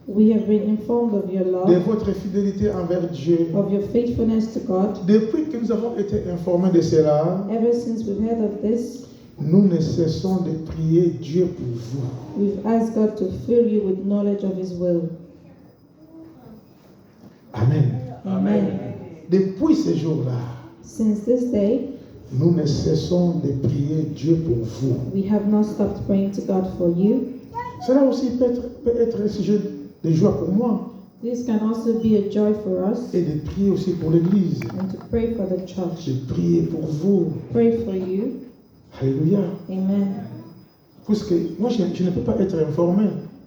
[SPEAKER 2] we have been informed of your
[SPEAKER 1] de
[SPEAKER 2] love,
[SPEAKER 1] votre fidélité envers Dieu.
[SPEAKER 2] of your faithfulness to God.
[SPEAKER 1] Depuis que nous avons été informés de cela,
[SPEAKER 2] Ever since we've heard of this,
[SPEAKER 1] nous ne cessons de prier Dieu pour vous.
[SPEAKER 2] we've asked God to fill you with knowledge of His will.
[SPEAKER 1] Amen.
[SPEAKER 2] Amen.
[SPEAKER 1] Depuis ce jour-là,
[SPEAKER 2] Since this day,
[SPEAKER 1] nous ne cessons de prier Dieu pour vous.
[SPEAKER 2] we have not stopped praying to God for you.
[SPEAKER 1] Cela aussi peut être un sujet de joie pour moi
[SPEAKER 2] This can also be a joy for us
[SPEAKER 1] et de prier aussi pour l'Église,
[SPEAKER 2] and to pray for the church.
[SPEAKER 1] de prier pour vous.
[SPEAKER 2] Pray for you.
[SPEAKER 1] Alléluia.
[SPEAKER 2] Amen.
[SPEAKER 1] Puisque moi, je ne peux pas être informé,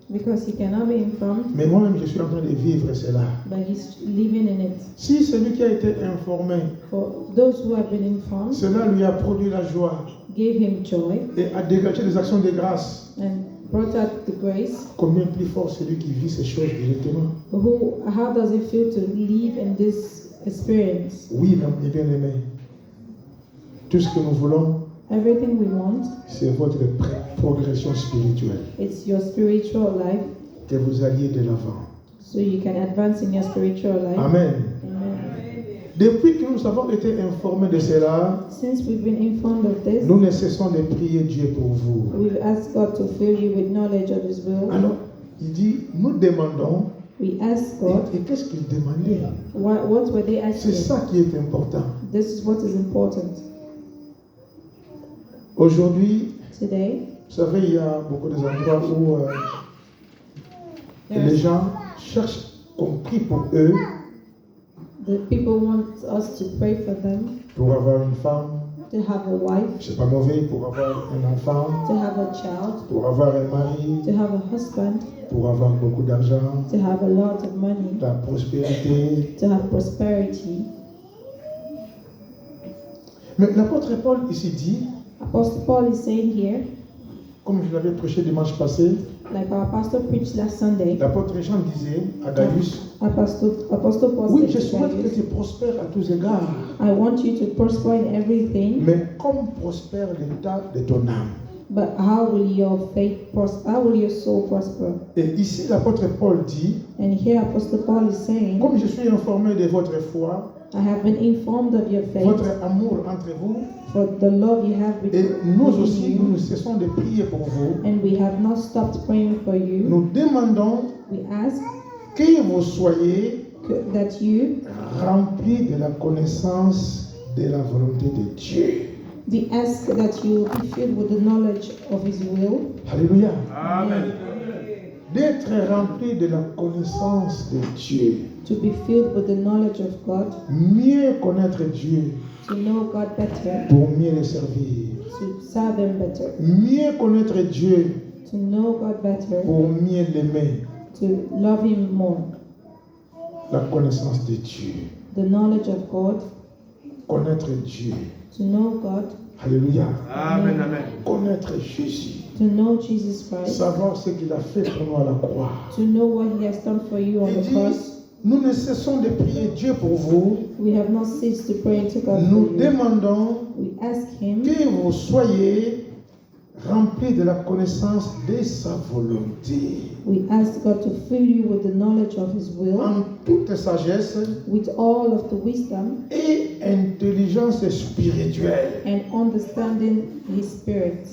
[SPEAKER 2] Because he cannot be informed,
[SPEAKER 1] mais moi-même, je suis en train de vivre cela.
[SPEAKER 2] but he's living in it.
[SPEAKER 1] Si celui qui a été informé,
[SPEAKER 2] For those who have been informed,
[SPEAKER 1] cela lui a produit la joie
[SPEAKER 2] gave him joy
[SPEAKER 1] et a dégagé des actions de grâce,
[SPEAKER 2] and brought out the grace.
[SPEAKER 1] combien plus fort celui qui vit ces choses directement?
[SPEAKER 2] How does it feel to live in this experience?
[SPEAKER 1] Oui, mes bien-aimés, tout ce que nous voulons,
[SPEAKER 2] Everything we want,
[SPEAKER 1] c'est votre progression spirituelle,
[SPEAKER 2] it's your spiritual life,
[SPEAKER 1] que vous alliez de l'avant.
[SPEAKER 2] so you can advance in your spiritual life.
[SPEAKER 1] Amen.
[SPEAKER 2] Amen.
[SPEAKER 1] Depuis que nous avons été informés de cela,
[SPEAKER 2] Since we've been informed of this,
[SPEAKER 1] nous ne cessons de prier Dieu pour vous.
[SPEAKER 2] we've asked God to fill you with knowledge of His will.
[SPEAKER 1] Alors, il dit, nous demandons,
[SPEAKER 2] We asked God,
[SPEAKER 1] et qu'est-ce qu'il demandait?
[SPEAKER 2] what were they
[SPEAKER 1] C'est
[SPEAKER 2] asking?
[SPEAKER 1] ça qui est important.
[SPEAKER 2] This is what is important.
[SPEAKER 1] Aujourd'hui,
[SPEAKER 2] Today,
[SPEAKER 1] vous savez, il y a beaucoup d'endroits où les gens cherchent qu'on prie pour eux,
[SPEAKER 2] the people want us to pray for them,
[SPEAKER 1] pour avoir une femme,
[SPEAKER 2] to have a wife,
[SPEAKER 1] c'est pas mauvais, pour avoir un enfant,
[SPEAKER 2] to have a child,
[SPEAKER 1] pour avoir un mari,
[SPEAKER 2] to have a husband,
[SPEAKER 1] pour avoir beaucoup d'argent,
[SPEAKER 2] to have a lot of money,
[SPEAKER 1] la prospérité.
[SPEAKER 2] to have prosperity.
[SPEAKER 1] Mais l'apôtre Paul ici dit,
[SPEAKER 2] Apostle Paul is saying here,
[SPEAKER 1] comme je l'avais prêché dimanche passé,
[SPEAKER 2] Like our pastor preached last Sunday,
[SPEAKER 1] l'apôtre Jean disait à Gaius,
[SPEAKER 2] Apostle Paul
[SPEAKER 1] oui,
[SPEAKER 2] said
[SPEAKER 1] je
[SPEAKER 2] to
[SPEAKER 1] souhaite que
[SPEAKER 2] Gaius,
[SPEAKER 1] tu prospères à tous égards,
[SPEAKER 2] I want you to prosper in everything,
[SPEAKER 1] mais comme prospère l'état de ton âme.
[SPEAKER 2] but how will your faith prosper? How will your soul prosper?
[SPEAKER 1] Et ici, l'apôtre Paul dit,
[SPEAKER 2] And here Apostle Paul is saying,
[SPEAKER 1] comme je suis informé de votre foi,
[SPEAKER 2] I have been informed of your faith,
[SPEAKER 1] votre amour entre vous,
[SPEAKER 2] for the love you have
[SPEAKER 1] et nous
[SPEAKER 2] between
[SPEAKER 1] aussi, nous
[SPEAKER 2] you,
[SPEAKER 1] ne cessons de prier pour vous.
[SPEAKER 2] and we have not stopped praying for you.
[SPEAKER 1] Nous demandons
[SPEAKER 2] We ask
[SPEAKER 1] que vous soyez
[SPEAKER 2] that you
[SPEAKER 1] remplis de la connaissance de la volonté de Dieu.
[SPEAKER 2] We ask that you will be filled with the knowledge of His will.
[SPEAKER 1] Alléluia.
[SPEAKER 2] Amen.
[SPEAKER 1] D'être remplis de la connaissance de Dieu.
[SPEAKER 2] To be filled with the knowledge of God,
[SPEAKER 1] Mieux connaître Dieu
[SPEAKER 2] to know God better,
[SPEAKER 1] pour mieux le servir.
[SPEAKER 2] to serve Him better,
[SPEAKER 1] Mieux connaître Dieu
[SPEAKER 2] to know God better,
[SPEAKER 1] pour mieux l'aimer.
[SPEAKER 2] to love Him more.
[SPEAKER 1] La connaissance de Dieu.
[SPEAKER 2] The knowledge of God,
[SPEAKER 1] Connaître Dieu.
[SPEAKER 2] to know God,
[SPEAKER 1] Alléluia.
[SPEAKER 3] Amen, amen.
[SPEAKER 1] Connaître Jésus.
[SPEAKER 2] to know Jesus Christ,
[SPEAKER 1] Savoir ce qu'il a fait pour nous à la croix.
[SPEAKER 2] to know what He has done for you on
[SPEAKER 1] Il
[SPEAKER 2] the
[SPEAKER 1] dit,
[SPEAKER 2] cross.
[SPEAKER 1] nous ne cessons de prier Dieu pour vous.
[SPEAKER 2] We have not ceased to pray to God
[SPEAKER 1] Nous
[SPEAKER 2] for you.
[SPEAKER 1] demandons
[SPEAKER 2] We ask Him
[SPEAKER 1] que vous soyez remplis de la connaissance de sa volonté.
[SPEAKER 2] We ask God to fill you with the knowledge of His will,
[SPEAKER 1] En toute sagesse
[SPEAKER 2] with all of the wisdom
[SPEAKER 1] et intelligence spirituelle.
[SPEAKER 2] and understanding His Spirit.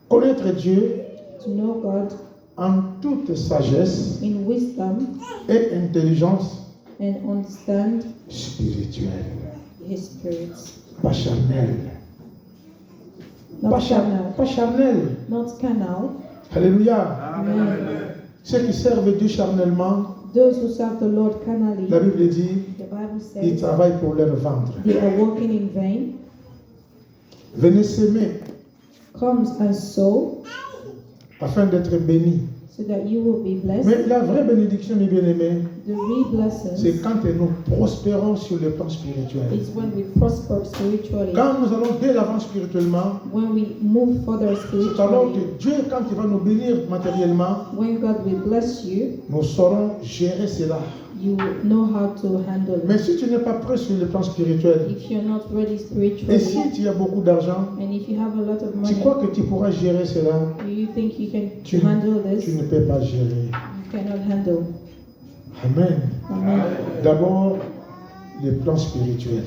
[SPEAKER 1] Connaître Dieu
[SPEAKER 2] To know God
[SPEAKER 1] en toute sagesse
[SPEAKER 2] in wisdom
[SPEAKER 1] et intelligence
[SPEAKER 2] and understand
[SPEAKER 1] spirituelle.
[SPEAKER 2] His Spirit.
[SPEAKER 1] Pas charnel.
[SPEAKER 2] Not carnal.
[SPEAKER 1] Pas charnel.
[SPEAKER 2] Not carnal.
[SPEAKER 1] Alléluia.
[SPEAKER 2] Amen.
[SPEAKER 1] Ceux qui servent Dieu charnellement,
[SPEAKER 2] Those who serve the Lord carnally,
[SPEAKER 1] la Bible dit,
[SPEAKER 2] the Bible
[SPEAKER 1] ils
[SPEAKER 2] says,
[SPEAKER 1] travaillent pour leur ventre.
[SPEAKER 2] they are working in vain.
[SPEAKER 1] Venez s'aimer
[SPEAKER 2] Comes and sow,
[SPEAKER 1] afin d'être bénis.
[SPEAKER 2] so that you will be blessed.
[SPEAKER 1] Mais la vraie bénédiction, mes bien-aimés,
[SPEAKER 2] The real blessings
[SPEAKER 1] c'est quand nous prospérons sur le plan spirituel.
[SPEAKER 2] is when we prosper spiritually.
[SPEAKER 1] Quand nous allons dès l'avant spirituellement,
[SPEAKER 2] When we move further
[SPEAKER 1] c'est alors
[SPEAKER 2] spiritually,
[SPEAKER 1] que Dieu, quand il va nous bénir matériellement,
[SPEAKER 2] when God will bless you,
[SPEAKER 1] nous saurons gérer cela.
[SPEAKER 2] you will know how to handle
[SPEAKER 1] Mais
[SPEAKER 2] it.
[SPEAKER 1] si tu n'es pas prêt sur le plan spirituel,
[SPEAKER 2] If you're not ready
[SPEAKER 1] et
[SPEAKER 2] spiritually,
[SPEAKER 1] si tu as beaucoup d'argent,
[SPEAKER 2] and if you have a lot of
[SPEAKER 1] tu
[SPEAKER 2] money,
[SPEAKER 1] crois que tu pourras gérer cela,
[SPEAKER 2] do you think you
[SPEAKER 1] tu,
[SPEAKER 2] can handle this?
[SPEAKER 1] tu ne peux pas gérer.
[SPEAKER 2] You cannot handle.
[SPEAKER 1] Amen.
[SPEAKER 2] Amen.
[SPEAKER 1] D'abord, le plan spirituel.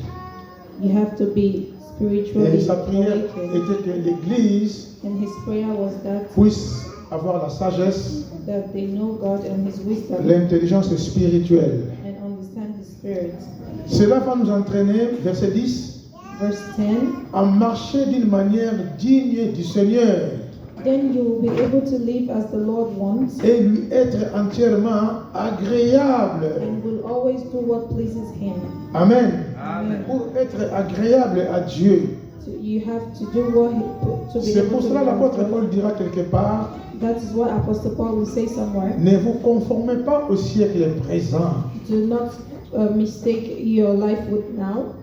[SPEAKER 2] You have to be
[SPEAKER 1] Et
[SPEAKER 2] spiritually
[SPEAKER 1] sa prière
[SPEAKER 2] awakened.
[SPEAKER 1] était que l'Église
[SPEAKER 2] And his prayer was that
[SPEAKER 1] puisse avoir la sagesse,
[SPEAKER 2] they know God and His wisdom
[SPEAKER 1] l'intelligence spirituelle.
[SPEAKER 2] and understand His Spirit.
[SPEAKER 1] Cela va nous entraîner, verset 10,
[SPEAKER 2] Verse 10.
[SPEAKER 1] à marcher d'une manière digne du Seigneur
[SPEAKER 2] Then you will be able to live as the Lord wants
[SPEAKER 1] et lui être entièrement agréable.
[SPEAKER 2] and will always do what pleases Him.
[SPEAKER 1] Amen.
[SPEAKER 2] Amen.
[SPEAKER 1] Pour être agréable à Dieu.
[SPEAKER 2] So you have to do what to be
[SPEAKER 1] C'est
[SPEAKER 2] able
[SPEAKER 1] pour
[SPEAKER 2] to
[SPEAKER 1] cela
[SPEAKER 2] do
[SPEAKER 1] l'apôtre
[SPEAKER 2] what God.
[SPEAKER 1] Paul dira quelque part,
[SPEAKER 2] That is what Apostle Paul will say somewhere.
[SPEAKER 1] ne vous conformez pas au siècle présent.
[SPEAKER 2] Do not mistake your life with now.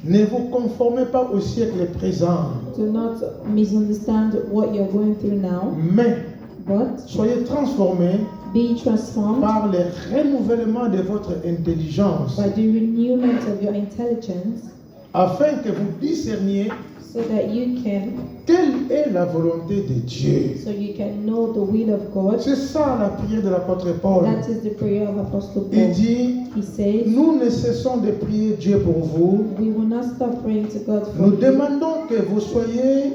[SPEAKER 1] Ne vous conformez pas au siècle présent,
[SPEAKER 2] Do not misunderstand what you're going through now,
[SPEAKER 1] mais
[SPEAKER 2] but
[SPEAKER 1] soyez transformés
[SPEAKER 2] be transformed
[SPEAKER 1] par le renouvellement de votre intelligence,
[SPEAKER 2] by the renewment of your intelligence,
[SPEAKER 1] afin que vous discerniez
[SPEAKER 2] so that you can
[SPEAKER 1] quelle est la volonté de Dieu.
[SPEAKER 2] know the will of God.
[SPEAKER 1] C'est ça la prière de l'apôtre Paul.
[SPEAKER 2] That is the prayer of Apostle
[SPEAKER 1] Il
[SPEAKER 2] Paul.
[SPEAKER 1] dit,
[SPEAKER 2] He says,
[SPEAKER 1] nous ne cessons de prier Dieu pour vous.
[SPEAKER 2] we will not stop praying to God for
[SPEAKER 1] Nous
[SPEAKER 2] you.
[SPEAKER 1] demandons que vous soyez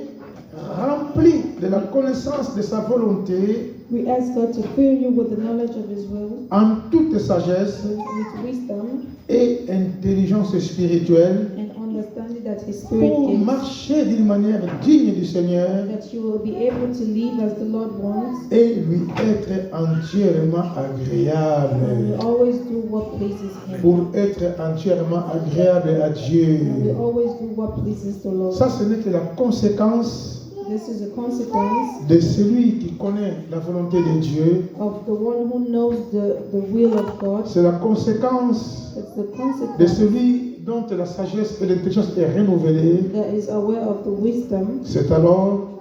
[SPEAKER 1] remplis de la connaissance de sa volonté
[SPEAKER 2] We ask God to fill you with the knowledge of His will,
[SPEAKER 1] en toute sagesse
[SPEAKER 2] with wisdom
[SPEAKER 1] et intelligence spirituelle
[SPEAKER 2] and understanding that His Spirit
[SPEAKER 1] pour
[SPEAKER 2] gives,
[SPEAKER 1] marcher d'une manière digne du Seigneur
[SPEAKER 2] that you will be able to live as the Lord wants
[SPEAKER 1] et lui être entièrement
[SPEAKER 2] and
[SPEAKER 1] agréable.
[SPEAKER 2] will always do what pleases Him.
[SPEAKER 1] Pour être entièrement agréable à Dieu.
[SPEAKER 2] And will always do what pleases the Lord.
[SPEAKER 1] Ça, ce n'est que la conséquence
[SPEAKER 2] This is a consequence
[SPEAKER 1] de celui qui connaît la volonté de Dieu.
[SPEAKER 2] of the one who knows the will of God.
[SPEAKER 1] C'est la conséquence
[SPEAKER 2] It's the
[SPEAKER 1] de
[SPEAKER 2] consequence
[SPEAKER 1] celui dont la sagesse et l'intelligence est renouvelée.
[SPEAKER 2] that is aware of the wisdom.
[SPEAKER 1] C'est alors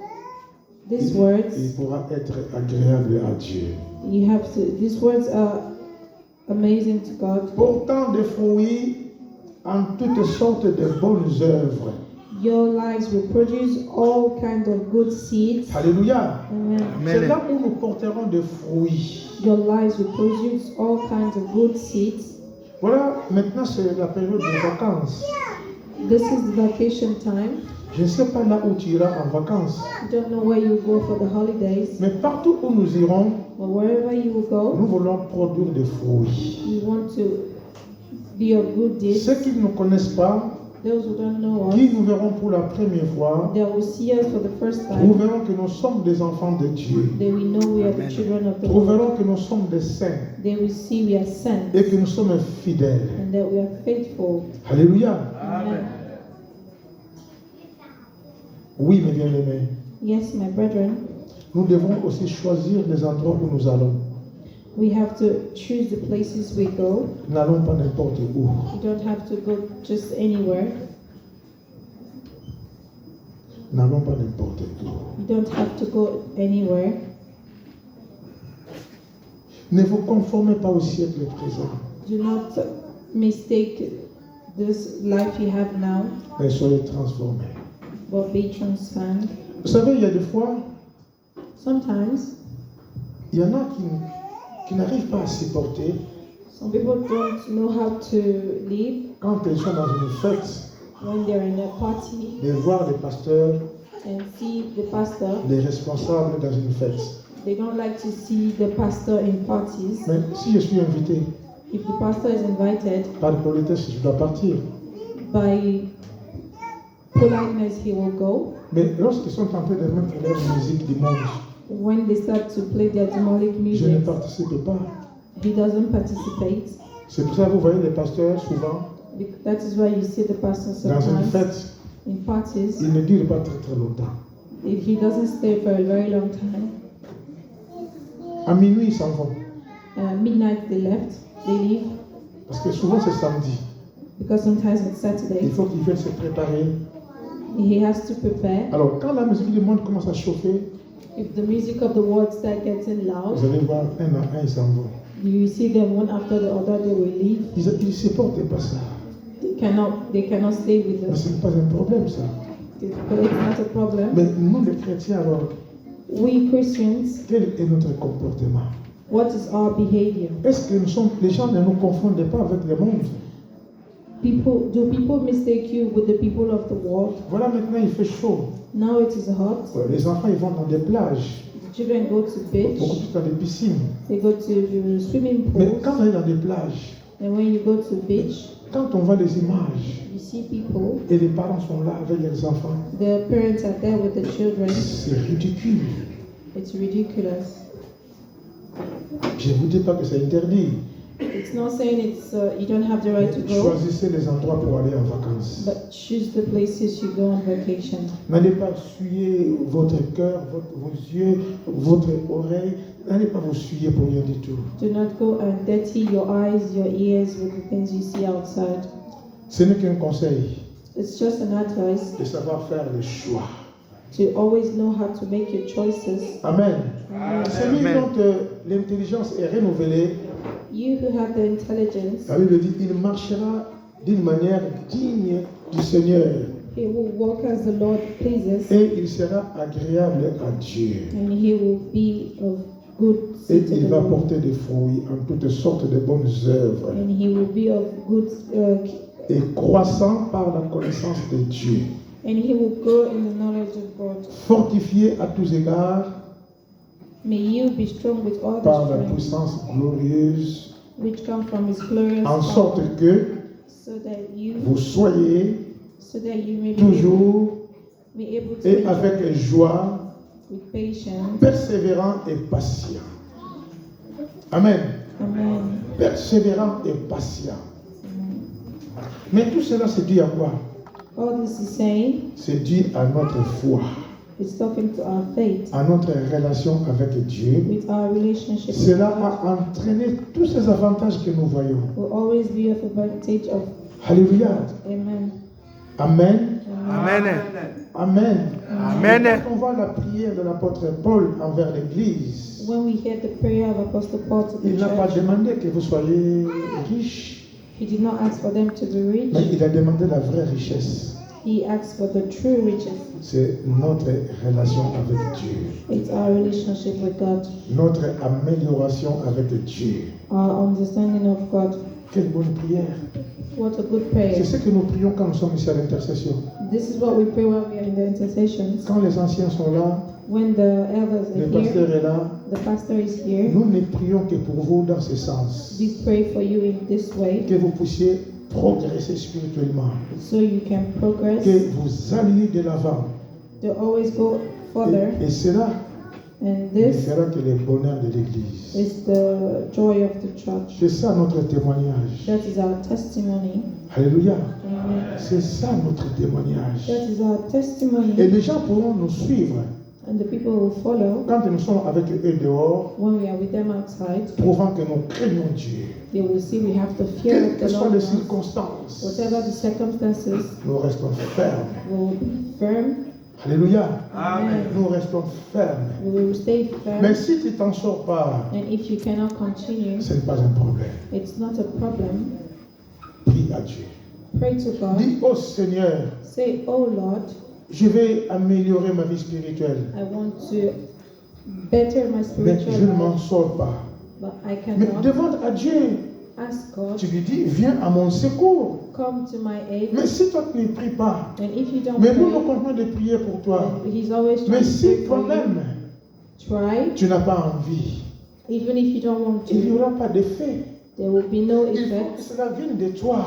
[SPEAKER 2] These words,
[SPEAKER 1] il pourra être agréable à Dieu.
[SPEAKER 2] these words are amazing to God.
[SPEAKER 1] Portant des fruits en toutes sortes de bonnes œuvres.
[SPEAKER 2] Your lives will produce all kinds of good seeds.
[SPEAKER 1] Alléluia.
[SPEAKER 2] Amen.
[SPEAKER 1] C'est là où nous porterons des fruits.
[SPEAKER 2] Your lives will produce all kinds of good seeds.
[SPEAKER 1] Voilà, maintenant c'est la période des vacances.
[SPEAKER 2] This is the vacation time.
[SPEAKER 1] Je ne sais pas là où tu iras en vacances.
[SPEAKER 2] You don't know where you go for the holidays,
[SPEAKER 1] Mais partout où nous irons,
[SPEAKER 2] but wherever you will go,
[SPEAKER 1] nous voulons produire des fruits.
[SPEAKER 2] you want to be of good deeds.
[SPEAKER 1] Ceux qui ne nous connaissent pas,
[SPEAKER 2] Those who don't know us,
[SPEAKER 1] qui nous verront pour la première fois,
[SPEAKER 2] they will see us for the first
[SPEAKER 1] nous
[SPEAKER 2] time.
[SPEAKER 1] verrons que nous sommes des enfants de Dieu.
[SPEAKER 2] They will know we are the children of the
[SPEAKER 1] Nous
[SPEAKER 2] Lord.
[SPEAKER 1] verrons que nous sommes des saints
[SPEAKER 2] They will see we are sent
[SPEAKER 1] et que nous sommes fidèles.
[SPEAKER 2] and that we are faithful.
[SPEAKER 1] Alléluia.
[SPEAKER 2] Amen.
[SPEAKER 1] Oui, mes bien-aimés.
[SPEAKER 2] Yes, my brethren,
[SPEAKER 1] Nous devons aussi choisir les endroits où nous allons.
[SPEAKER 2] we have to choose the places we go.
[SPEAKER 1] N'allons pas n'importe où.
[SPEAKER 2] You don't have to go just anywhere.
[SPEAKER 1] N'allons pas n'importe où.
[SPEAKER 2] You don't have to go anywhere.
[SPEAKER 1] Ne vous conformez pas au siècle présent,
[SPEAKER 2] Do not mistake this life you have now,
[SPEAKER 1] mais soyez transformés.
[SPEAKER 2] but be transformed.
[SPEAKER 1] Vous savez, il y a des fois,
[SPEAKER 2] Sometimes,
[SPEAKER 1] il y en a qui n'arrivent pas à supporter
[SPEAKER 2] some people don't know how to live
[SPEAKER 1] quand ils sont dans une fête,
[SPEAKER 2] when they're in a party
[SPEAKER 1] de voir les pasteurs,
[SPEAKER 2] and see the pastor.
[SPEAKER 1] les responsables dans une fête.
[SPEAKER 2] They don't like to see the pastor in parties.
[SPEAKER 1] Mais si je suis invité,
[SPEAKER 2] If the pastor is invited,
[SPEAKER 1] par politesse, je dois partir.
[SPEAKER 2] by politeness he will go.
[SPEAKER 1] Mais lorsqu'ils sont en train de mettre leur musique dimanche,
[SPEAKER 2] When they start to play their demonic
[SPEAKER 1] je ne
[SPEAKER 2] music,
[SPEAKER 1] participe pas.
[SPEAKER 2] he doesn't participate.
[SPEAKER 1] C'est pour ça que vous voyez les pasteurs souvent
[SPEAKER 2] That is why you see the pastor
[SPEAKER 1] dans une
[SPEAKER 2] sometimes
[SPEAKER 1] fête,
[SPEAKER 2] in parties.
[SPEAKER 1] ils ne durent pas très très longtemps.
[SPEAKER 2] If he doesn't stay for a very long time,
[SPEAKER 1] À minuit, ils s'en vont.
[SPEAKER 2] midnight they left, they leave,
[SPEAKER 1] Parce que souvent c'est samedi.
[SPEAKER 2] because sometimes it's
[SPEAKER 1] Il
[SPEAKER 2] Saturday.
[SPEAKER 1] faut qu'ils viennent se préparer.
[SPEAKER 2] He has to prepare.
[SPEAKER 1] Alors quand la musique du monde commence à chauffer,
[SPEAKER 2] If the music of the world start getting loud,
[SPEAKER 1] vous allez voir un à un, ils s'en vont.
[SPEAKER 2] you see them one after the other, they will leave.
[SPEAKER 1] Ils ne supportent pas ça.
[SPEAKER 2] They cannot stay with
[SPEAKER 1] Mais
[SPEAKER 2] us.
[SPEAKER 1] ce n'est pas un problème ça.
[SPEAKER 2] But it's not a problem.
[SPEAKER 1] Mais nous les chrétiens alors,
[SPEAKER 2] We Christians,
[SPEAKER 1] quel est notre comportement?
[SPEAKER 2] what is our behavior?
[SPEAKER 1] Est-ce que les gens ne nous confondent pas avec le monde?
[SPEAKER 2] Do people mistake you with the people of the world?
[SPEAKER 1] Voilà, maintenant il fait chaud.
[SPEAKER 2] Now it is hot.
[SPEAKER 1] Les enfants ils vont dans des plages,
[SPEAKER 2] The children go to beach.
[SPEAKER 1] beaucoup plus dans des piscines.
[SPEAKER 2] They go to swimming
[SPEAKER 1] Mais
[SPEAKER 2] pools.
[SPEAKER 1] quand on est dans des plages,
[SPEAKER 2] And when you go to beach,
[SPEAKER 1] quand on voit les images
[SPEAKER 2] you see people.
[SPEAKER 1] et les parents sont là avec leurs enfants,
[SPEAKER 2] The parents are there with the children.
[SPEAKER 1] c'est ridicule.
[SPEAKER 2] It's ridiculous.
[SPEAKER 1] Je ne vous dis pas que c'est interdit.
[SPEAKER 2] It's not saying you don't have the right to go,
[SPEAKER 1] Choisissez les endroits pour aller en vacances.
[SPEAKER 2] but choose the places you go on vacation.
[SPEAKER 1] N'allez pas souiller votre cœur, vos yeux, votre oreille. N'allez pas vous souiller pour rien du tout.
[SPEAKER 2] Do not go and dirty your eyes, your ears with the things you see outside.
[SPEAKER 1] Ce n'est qu'un conseil
[SPEAKER 2] It's just an advice
[SPEAKER 1] de savoir faire le choix.
[SPEAKER 2] to always know how to make your choices.
[SPEAKER 1] Amen.
[SPEAKER 2] Amen.
[SPEAKER 1] Celui dont l'intelligence est renouvelée,
[SPEAKER 2] You who have the intelligence,
[SPEAKER 1] la Bible dit, il marchera d'une manière digne du Seigneur
[SPEAKER 2] he will walk as the Lord pleases,
[SPEAKER 1] et il sera agréable à Dieu.
[SPEAKER 2] and he will be of good
[SPEAKER 1] Et
[SPEAKER 2] seed to
[SPEAKER 1] il
[SPEAKER 2] the
[SPEAKER 1] va
[SPEAKER 2] Lord.
[SPEAKER 1] porter des fruits en toutes sortes de bonnes œuvres
[SPEAKER 2] And he will be of good,
[SPEAKER 1] et croissant par la connaissance de Dieu.
[SPEAKER 2] and he will grow in the knowledge of God.
[SPEAKER 1] Fortifié à tous égards
[SPEAKER 2] May you be strong with all
[SPEAKER 1] par
[SPEAKER 2] the
[SPEAKER 1] la
[SPEAKER 2] strength
[SPEAKER 1] puissance glorieuse,
[SPEAKER 2] which come from his glorious
[SPEAKER 1] en
[SPEAKER 2] power,
[SPEAKER 1] sorte que
[SPEAKER 2] so that you
[SPEAKER 1] vous soyez
[SPEAKER 2] may
[SPEAKER 1] toujours
[SPEAKER 2] be able to
[SPEAKER 1] et
[SPEAKER 2] enjoy
[SPEAKER 1] avec joie,
[SPEAKER 2] with patience.
[SPEAKER 1] persévérant et patient. Amen.
[SPEAKER 2] Amen.
[SPEAKER 1] Persévérant et patient.
[SPEAKER 2] Amen.
[SPEAKER 1] Mais tout cela c'est dû à quoi?
[SPEAKER 2] All this is saying,
[SPEAKER 1] C'est dû à notre foi,
[SPEAKER 2] it's talking to our faith,
[SPEAKER 1] à notre relation avec Dieu.
[SPEAKER 2] with our relationship with
[SPEAKER 1] Cela
[SPEAKER 2] God.
[SPEAKER 1] a entraîné tous ces avantages que nous voyons.
[SPEAKER 2] Will always be of advantage of.
[SPEAKER 1] Alléluia.
[SPEAKER 2] Amen.
[SPEAKER 1] Amen.
[SPEAKER 3] Amen.
[SPEAKER 1] Amen.
[SPEAKER 3] Amen.
[SPEAKER 1] Quand on voit la prière de l'apôtre Paul envers l'Église,
[SPEAKER 2] When we hear the prayer of Apostle Paul to
[SPEAKER 1] il
[SPEAKER 2] the
[SPEAKER 1] n'a pas
[SPEAKER 2] church,
[SPEAKER 1] demandé que vous soyez riches,
[SPEAKER 2] he did not ask for them to be
[SPEAKER 1] mais
[SPEAKER 2] rich.
[SPEAKER 1] il a demandé la vraie richesse.
[SPEAKER 2] He asked for the true riches.
[SPEAKER 1] C'est notre relation avec Dieu,
[SPEAKER 2] It's our relationship with God,
[SPEAKER 1] notre amélioration avec Dieu.
[SPEAKER 2] our understanding of God.
[SPEAKER 1] Quelle bonne prière.
[SPEAKER 2] What a good prayer.
[SPEAKER 1] C'est ce que nous prions quand nous sommes ici à l'intercession.
[SPEAKER 2] This is what we pray while we are in the intercessions.
[SPEAKER 1] Quand les anciens sont là,
[SPEAKER 2] When the elders
[SPEAKER 1] le
[SPEAKER 2] are
[SPEAKER 1] pasteur
[SPEAKER 2] here,
[SPEAKER 1] est là,
[SPEAKER 2] the pastor is here.
[SPEAKER 1] nous ne prions que pour vous dans ce sens.
[SPEAKER 2] We pray for you in this way
[SPEAKER 1] Que vous puissiez progresser spirituellement,
[SPEAKER 2] so you can progress,
[SPEAKER 1] que vous alliez de l'avant.
[SPEAKER 2] to always go further.
[SPEAKER 1] Et cela
[SPEAKER 2] And
[SPEAKER 1] ne
[SPEAKER 2] this
[SPEAKER 1] fera que le bonheur de l'Église.
[SPEAKER 2] is the joy of the church.
[SPEAKER 1] C'est ça notre témoignage.
[SPEAKER 2] That is our testimony.
[SPEAKER 1] Alléluia.
[SPEAKER 2] Amen.
[SPEAKER 1] C'est ça notre témoignage.
[SPEAKER 2] That is our
[SPEAKER 1] Et
[SPEAKER 2] testimony.
[SPEAKER 1] les gens pourront nous suivre
[SPEAKER 2] And the people will follow
[SPEAKER 1] quand nous sommes avec eux dehors,
[SPEAKER 2] when we are with them outside.
[SPEAKER 1] prouvant que nous craignons Dieu.
[SPEAKER 2] They will see we have the fear
[SPEAKER 1] Quelles
[SPEAKER 2] of
[SPEAKER 1] que
[SPEAKER 2] the
[SPEAKER 1] soient
[SPEAKER 2] Lord.
[SPEAKER 1] les
[SPEAKER 2] in us.
[SPEAKER 1] circonstances,
[SPEAKER 2] Whatever the circumstances,
[SPEAKER 1] nous restons fermes.
[SPEAKER 2] we will be firm.
[SPEAKER 1] Alléluia.
[SPEAKER 2] Amen.
[SPEAKER 1] Nous restons fermes.
[SPEAKER 2] We will stay firm.
[SPEAKER 1] Mais si tu t'en sors pas,
[SPEAKER 2] And if you cannot continue,
[SPEAKER 1] ce n'est pas un problème.
[SPEAKER 2] it's not a problem.
[SPEAKER 1] Prie à Dieu.
[SPEAKER 2] Pray to God.
[SPEAKER 1] Dis au Seigneur,
[SPEAKER 2] Say, oh Lord,
[SPEAKER 1] je vais améliorer ma vie spirituelle,
[SPEAKER 2] I want to better my
[SPEAKER 1] mais
[SPEAKER 2] spiritual
[SPEAKER 1] je ne m'en
[SPEAKER 2] life,
[SPEAKER 1] sors pas.
[SPEAKER 2] but I
[SPEAKER 1] Mais
[SPEAKER 2] cannot.
[SPEAKER 1] demande à Dieu.
[SPEAKER 2] Ask God,
[SPEAKER 1] Tu lui dis, viens à mon secours.
[SPEAKER 2] come to my aid.
[SPEAKER 1] Mais si toi tu ne pries pas,
[SPEAKER 2] And if you don't
[SPEAKER 1] mais nous nous
[SPEAKER 2] pray,
[SPEAKER 1] continuons de prier pour toi.
[SPEAKER 2] then He's always
[SPEAKER 1] Mais
[SPEAKER 2] trying to
[SPEAKER 1] si
[SPEAKER 2] pray for you.
[SPEAKER 1] toi-même,
[SPEAKER 2] Try,
[SPEAKER 1] tu n'as pas envie,
[SPEAKER 2] even if you don't want
[SPEAKER 1] il n'y
[SPEAKER 2] to.
[SPEAKER 1] aura pas d'effet.
[SPEAKER 2] There will be no
[SPEAKER 1] Il faut que
[SPEAKER 2] effect.
[SPEAKER 1] cela vienne de toi.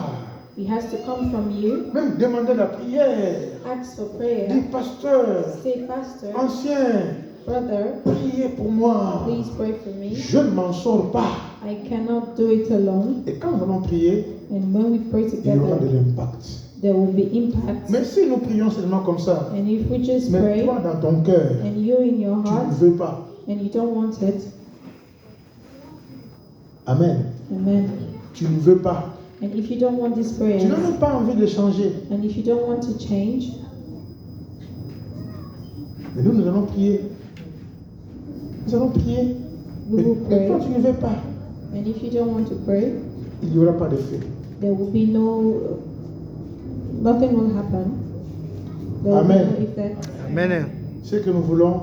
[SPEAKER 2] It has to come from you.
[SPEAKER 1] Même demander la prière.
[SPEAKER 2] Ask for prayer.
[SPEAKER 1] Dis, pasteur,
[SPEAKER 2] Say, Pastor,
[SPEAKER 1] ancien,
[SPEAKER 2] brother,
[SPEAKER 1] priez pour moi.
[SPEAKER 2] please pray for me.
[SPEAKER 1] Je ne m'en sors pas.
[SPEAKER 2] I cannot do it alone.
[SPEAKER 1] Et quand nous allons prier,
[SPEAKER 2] And when we pray
[SPEAKER 1] il y aura de
[SPEAKER 2] together,
[SPEAKER 1] l'impact.
[SPEAKER 2] there will be impact.
[SPEAKER 1] Mais si nous prions seulement comme ça,
[SPEAKER 2] And if we just
[SPEAKER 1] mais
[SPEAKER 2] pray,
[SPEAKER 1] toi dans ton cœur,
[SPEAKER 2] and you in your
[SPEAKER 1] tu
[SPEAKER 2] heart,
[SPEAKER 1] ne veux pas.
[SPEAKER 2] and you don't want it,
[SPEAKER 1] Amen.
[SPEAKER 2] amen.
[SPEAKER 1] Tu ne veux pas.
[SPEAKER 2] And if you don't want this
[SPEAKER 1] Tu
[SPEAKER 2] prayer,
[SPEAKER 1] n'as même pas envie de changer.
[SPEAKER 2] and if you don't want to change,
[SPEAKER 1] Mais nous allons prier. Nous allons prier.
[SPEAKER 2] we
[SPEAKER 1] Mais
[SPEAKER 2] will pray.
[SPEAKER 1] toi, tu ne veux pas.
[SPEAKER 2] And if you don't want to pray,
[SPEAKER 1] Il n'y aura pas d'effet.
[SPEAKER 2] there will be nothing will happen. There will
[SPEAKER 1] Amen.
[SPEAKER 2] be no effect.
[SPEAKER 3] Amen.
[SPEAKER 1] Ce que nous voulons,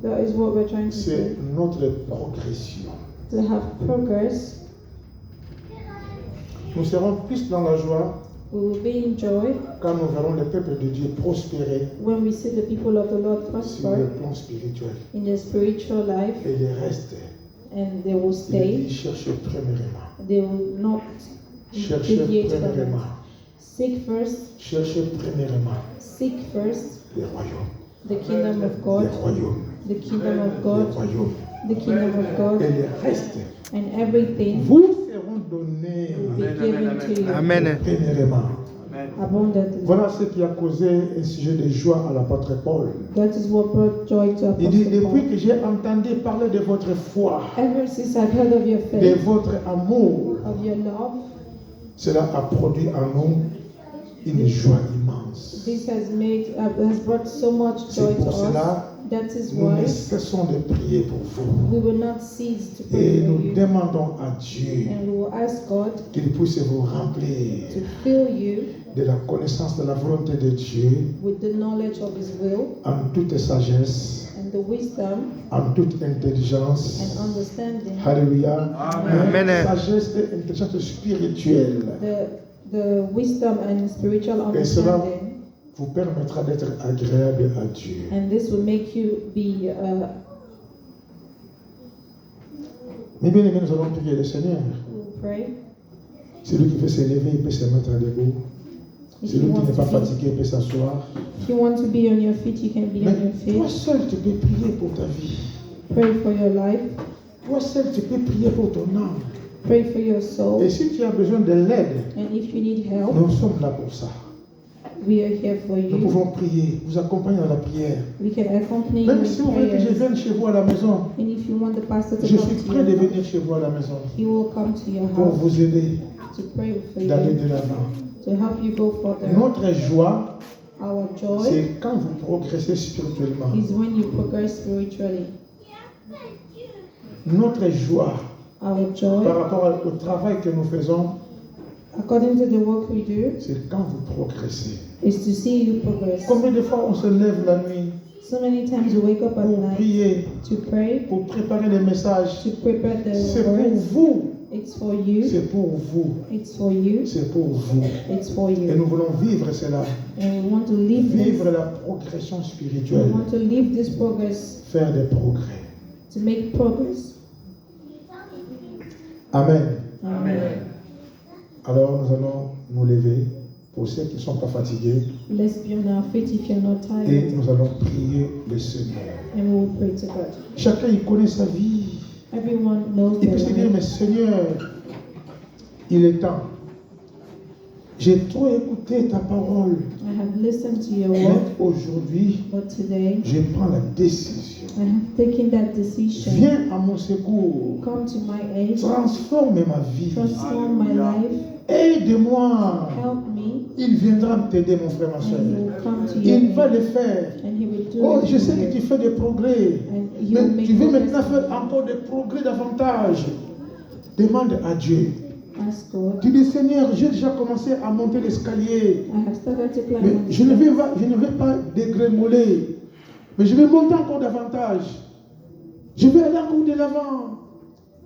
[SPEAKER 2] That is what we're trying to
[SPEAKER 1] c'est
[SPEAKER 2] do.
[SPEAKER 1] notre progression.
[SPEAKER 2] To have progress,
[SPEAKER 1] Nous serons plus dans la joie
[SPEAKER 2] we will be in joy
[SPEAKER 1] quand nous verrons le peuple de Dieu prospérer
[SPEAKER 2] when we see the people of the Lord
[SPEAKER 1] sur
[SPEAKER 2] prosper
[SPEAKER 1] le plan spirituel.
[SPEAKER 2] in their spiritual life,
[SPEAKER 1] Et les restes,
[SPEAKER 2] and they will
[SPEAKER 1] il
[SPEAKER 2] stay.
[SPEAKER 1] dit chercher premièrement.
[SPEAKER 2] They will not
[SPEAKER 1] Chercher
[SPEAKER 2] deviate from it.
[SPEAKER 1] premièrement.
[SPEAKER 2] Seek first,
[SPEAKER 1] Chercher premièrement
[SPEAKER 2] seek first
[SPEAKER 1] les royaumes.
[SPEAKER 2] the kingdom of
[SPEAKER 1] Les
[SPEAKER 2] God,
[SPEAKER 1] royaumes.
[SPEAKER 2] the kingdom of
[SPEAKER 1] Les
[SPEAKER 2] God,
[SPEAKER 1] royaumes.
[SPEAKER 2] the kingdom of
[SPEAKER 1] Et
[SPEAKER 2] God,
[SPEAKER 1] les restes
[SPEAKER 2] and everything
[SPEAKER 1] vous seront donnés
[SPEAKER 2] will be given to you
[SPEAKER 3] Amen.
[SPEAKER 1] premièrement.
[SPEAKER 2] abundantly.
[SPEAKER 1] Voilà ce qui a causé un sujet de joie à l'apôtre Paul.
[SPEAKER 2] That is what brought joy to
[SPEAKER 1] Il dit,
[SPEAKER 2] Apostle
[SPEAKER 1] depuis
[SPEAKER 2] Paul.
[SPEAKER 1] que j'ai entendu parler de votre foi,
[SPEAKER 2] Ever since I've heard of your
[SPEAKER 1] de
[SPEAKER 2] faith,
[SPEAKER 1] votre amour,
[SPEAKER 2] of your love,
[SPEAKER 1] cela a produit en nous une joie immense.
[SPEAKER 2] this has brought so much joy
[SPEAKER 1] C'est
[SPEAKER 2] to
[SPEAKER 1] pour
[SPEAKER 2] us.
[SPEAKER 1] cela
[SPEAKER 2] That is
[SPEAKER 1] nous ne
[SPEAKER 2] why
[SPEAKER 1] cessons de prier pour vous.
[SPEAKER 2] we will not cease to
[SPEAKER 1] Et
[SPEAKER 2] pray for
[SPEAKER 1] nous
[SPEAKER 2] you,
[SPEAKER 1] demandons à Dieu
[SPEAKER 2] and we will ask God
[SPEAKER 1] qu'il puisse vous remplir
[SPEAKER 2] to fill you
[SPEAKER 1] de la connaissance de la volonté de Dieu
[SPEAKER 2] with the knowledge of His will
[SPEAKER 1] en toute sagesse,
[SPEAKER 2] and the wisdom
[SPEAKER 1] en toute intelligence.
[SPEAKER 2] and understanding,
[SPEAKER 1] Alléluia.
[SPEAKER 3] Amen.
[SPEAKER 1] Sagesse et intelligence spirituelle
[SPEAKER 2] the wisdom and spiritual
[SPEAKER 1] Et cela
[SPEAKER 2] understanding,
[SPEAKER 1] vous permettra d'être agréable à Dieu.
[SPEAKER 2] and this will make you be.
[SPEAKER 1] Mais bien aimés, nous allons prier le Seigneur.
[SPEAKER 2] We'll pray.
[SPEAKER 1] Celui qui veut se lever, il peut se mettre debout.
[SPEAKER 2] If
[SPEAKER 1] Celui
[SPEAKER 2] you
[SPEAKER 1] qui n'est pas
[SPEAKER 2] want to be,
[SPEAKER 1] fatigué peut s'asseoir.
[SPEAKER 2] if you want to be on your feet, you can be
[SPEAKER 1] Mais
[SPEAKER 2] on your
[SPEAKER 1] toi
[SPEAKER 2] feet.
[SPEAKER 1] seul, tu peux prier pour ta vie.
[SPEAKER 2] Pray for your life.
[SPEAKER 1] Toi seul, tu peux prier pour ton âme.
[SPEAKER 2] Pray for your soul.
[SPEAKER 1] Et si tu as besoin de l'aide,
[SPEAKER 2] And if you need help,
[SPEAKER 1] nous sommes là pour ça.
[SPEAKER 2] we are here for
[SPEAKER 1] Nous
[SPEAKER 2] you.
[SPEAKER 1] pouvons prier, vous accompagner dans la prière.
[SPEAKER 2] We can accompany you
[SPEAKER 1] Même si vous
[SPEAKER 2] in
[SPEAKER 1] voulez que je
[SPEAKER 2] prayers.
[SPEAKER 1] vienne chez vous à la maison,
[SPEAKER 2] And if you want the pastor to
[SPEAKER 1] je
[SPEAKER 2] come
[SPEAKER 1] suis
[SPEAKER 2] to
[SPEAKER 1] prêt de
[SPEAKER 2] your house,
[SPEAKER 1] venir chez vous à la maison
[SPEAKER 2] he will come to your
[SPEAKER 1] pour
[SPEAKER 2] house
[SPEAKER 1] vous aider
[SPEAKER 2] to pray for
[SPEAKER 1] d'aller
[SPEAKER 2] you,
[SPEAKER 1] de l'avant.
[SPEAKER 2] to help you go further.
[SPEAKER 1] Notre joie,
[SPEAKER 2] Our joy
[SPEAKER 1] c'est quand vous progressez spirituellement.
[SPEAKER 2] is when you progress spiritually.
[SPEAKER 1] Notre joie,
[SPEAKER 2] Our joy,
[SPEAKER 1] par rapport au travail que nous faisons,
[SPEAKER 2] according to the work we do,
[SPEAKER 1] c'est quand vous progressez.
[SPEAKER 2] is to see you progress.
[SPEAKER 1] Combien de fois on se lève la nuit
[SPEAKER 2] So many times you wake up at
[SPEAKER 1] pour
[SPEAKER 2] night
[SPEAKER 1] prier,
[SPEAKER 2] to pray,
[SPEAKER 1] pour préparer les messages?
[SPEAKER 2] to prepare the
[SPEAKER 1] C'est pour
[SPEAKER 2] words.
[SPEAKER 1] vous,
[SPEAKER 2] It's for you.
[SPEAKER 1] c'est pour vous,
[SPEAKER 2] It's for you.
[SPEAKER 1] c'est pour vous.
[SPEAKER 2] It's for
[SPEAKER 1] Et
[SPEAKER 2] you.
[SPEAKER 1] nous voulons vivre cela,
[SPEAKER 2] And we want to live this.
[SPEAKER 1] vivre la progression
[SPEAKER 2] We
[SPEAKER 1] spirituelle,
[SPEAKER 2] want to live this progress,
[SPEAKER 1] faire des progrès.
[SPEAKER 2] to make progress.
[SPEAKER 1] Amen.
[SPEAKER 2] Amen.
[SPEAKER 1] Alors nous allons nous lever pour ceux qui ne sont pas fatigués
[SPEAKER 2] Let's be on our feet if you're not
[SPEAKER 1] et
[SPEAKER 2] tired.
[SPEAKER 1] nous allons prier le Seigneur.
[SPEAKER 2] And we will pray to God.
[SPEAKER 1] Chacun il connaît sa vie.
[SPEAKER 2] Everyone knows
[SPEAKER 1] Il
[SPEAKER 2] their
[SPEAKER 1] peut se dire,
[SPEAKER 2] life.
[SPEAKER 1] mais Seigneur, il est temps. J'ai trop écouté ta parole.
[SPEAKER 2] I have listened to your
[SPEAKER 1] Mais
[SPEAKER 2] word,
[SPEAKER 1] aujourd'hui,
[SPEAKER 2] but today
[SPEAKER 1] je prends la décision.
[SPEAKER 2] I have taken that decision.
[SPEAKER 1] Viens à mon secours.
[SPEAKER 2] Come to my aid.
[SPEAKER 1] Transforme ma vie.
[SPEAKER 2] Transform my life.
[SPEAKER 1] Aide-moi.
[SPEAKER 2] Help me.
[SPEAKER 1] Il viendra t'aider, mon frère, ma
[SPEAKER 2] And
[SPEAKER 1] soeur.
[SPEAKER 2] he will come to your
[SPEAKER 1] Il va
[SPEAKER 2] aid.
[SPEAKER 1] le faire.
[SPEAKER 2] And he will do
[SPEAKER 1] Oh,
[SPEAKER 2] it
[SPEAKER 1] je
[SPEAKER 2] for
[SPEAKER 1] sais
[SPEAKER 2] you.
[SPEAKER 1] que tu fais des progrès.
[SPEAKER 2] And he will
[SPEAKER 1] Mais
[SPEAKER 2] make
[SPEAKER 1] tu veux
[SPEAKER 2] progress
[SPEAKER 1] maintenant
[SPEAKER 2] for
[SPEAKER 1] faire
[SPEAKER 2] you.
[SPEAKER 1] encore des progrès davantage. Demande à Dieu.
[SPEAKER 2] Ask God.
[SPEAKER 1] Tu dis, Seigneur, j'ai déjà commencé à monter l'escalier.
[SPEAKER 2] I have started to climb
[SPEAKER 1] Mais
[SPEAKER 2] on the
[SPEAKER 1] je ne vais pas dégrémoler. Mais je vais monter encore davantage. Je vais aller encore de l'avant.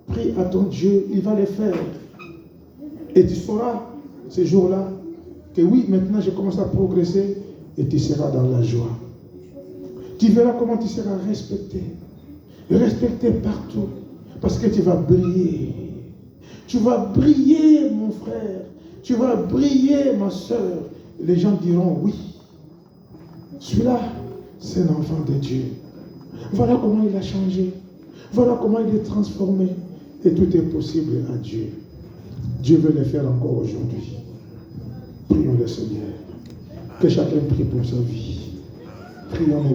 [SPEAKER 1] Prie à ton Dieu, il va le faire. Et tu sauras, ce jour-là, que oui, maintenant je commence à progresser et tu seras dans la joie. Tu verras comment tu seras respecté. Respecté partout. Parce que tu vas briller. Tu vas briller, mon frère. Tu vas briller, ma soeur. Les gens diront, oui, celui-là, c'est un enfant de Dieu. Voilà comment il a changé. Voilà comment il est transformé. Et tout est possible à Dieu. Dieu veut le faire encore aujourd'hui. Prions le Seigneur. Que chacun prie pour sa vie. Prions le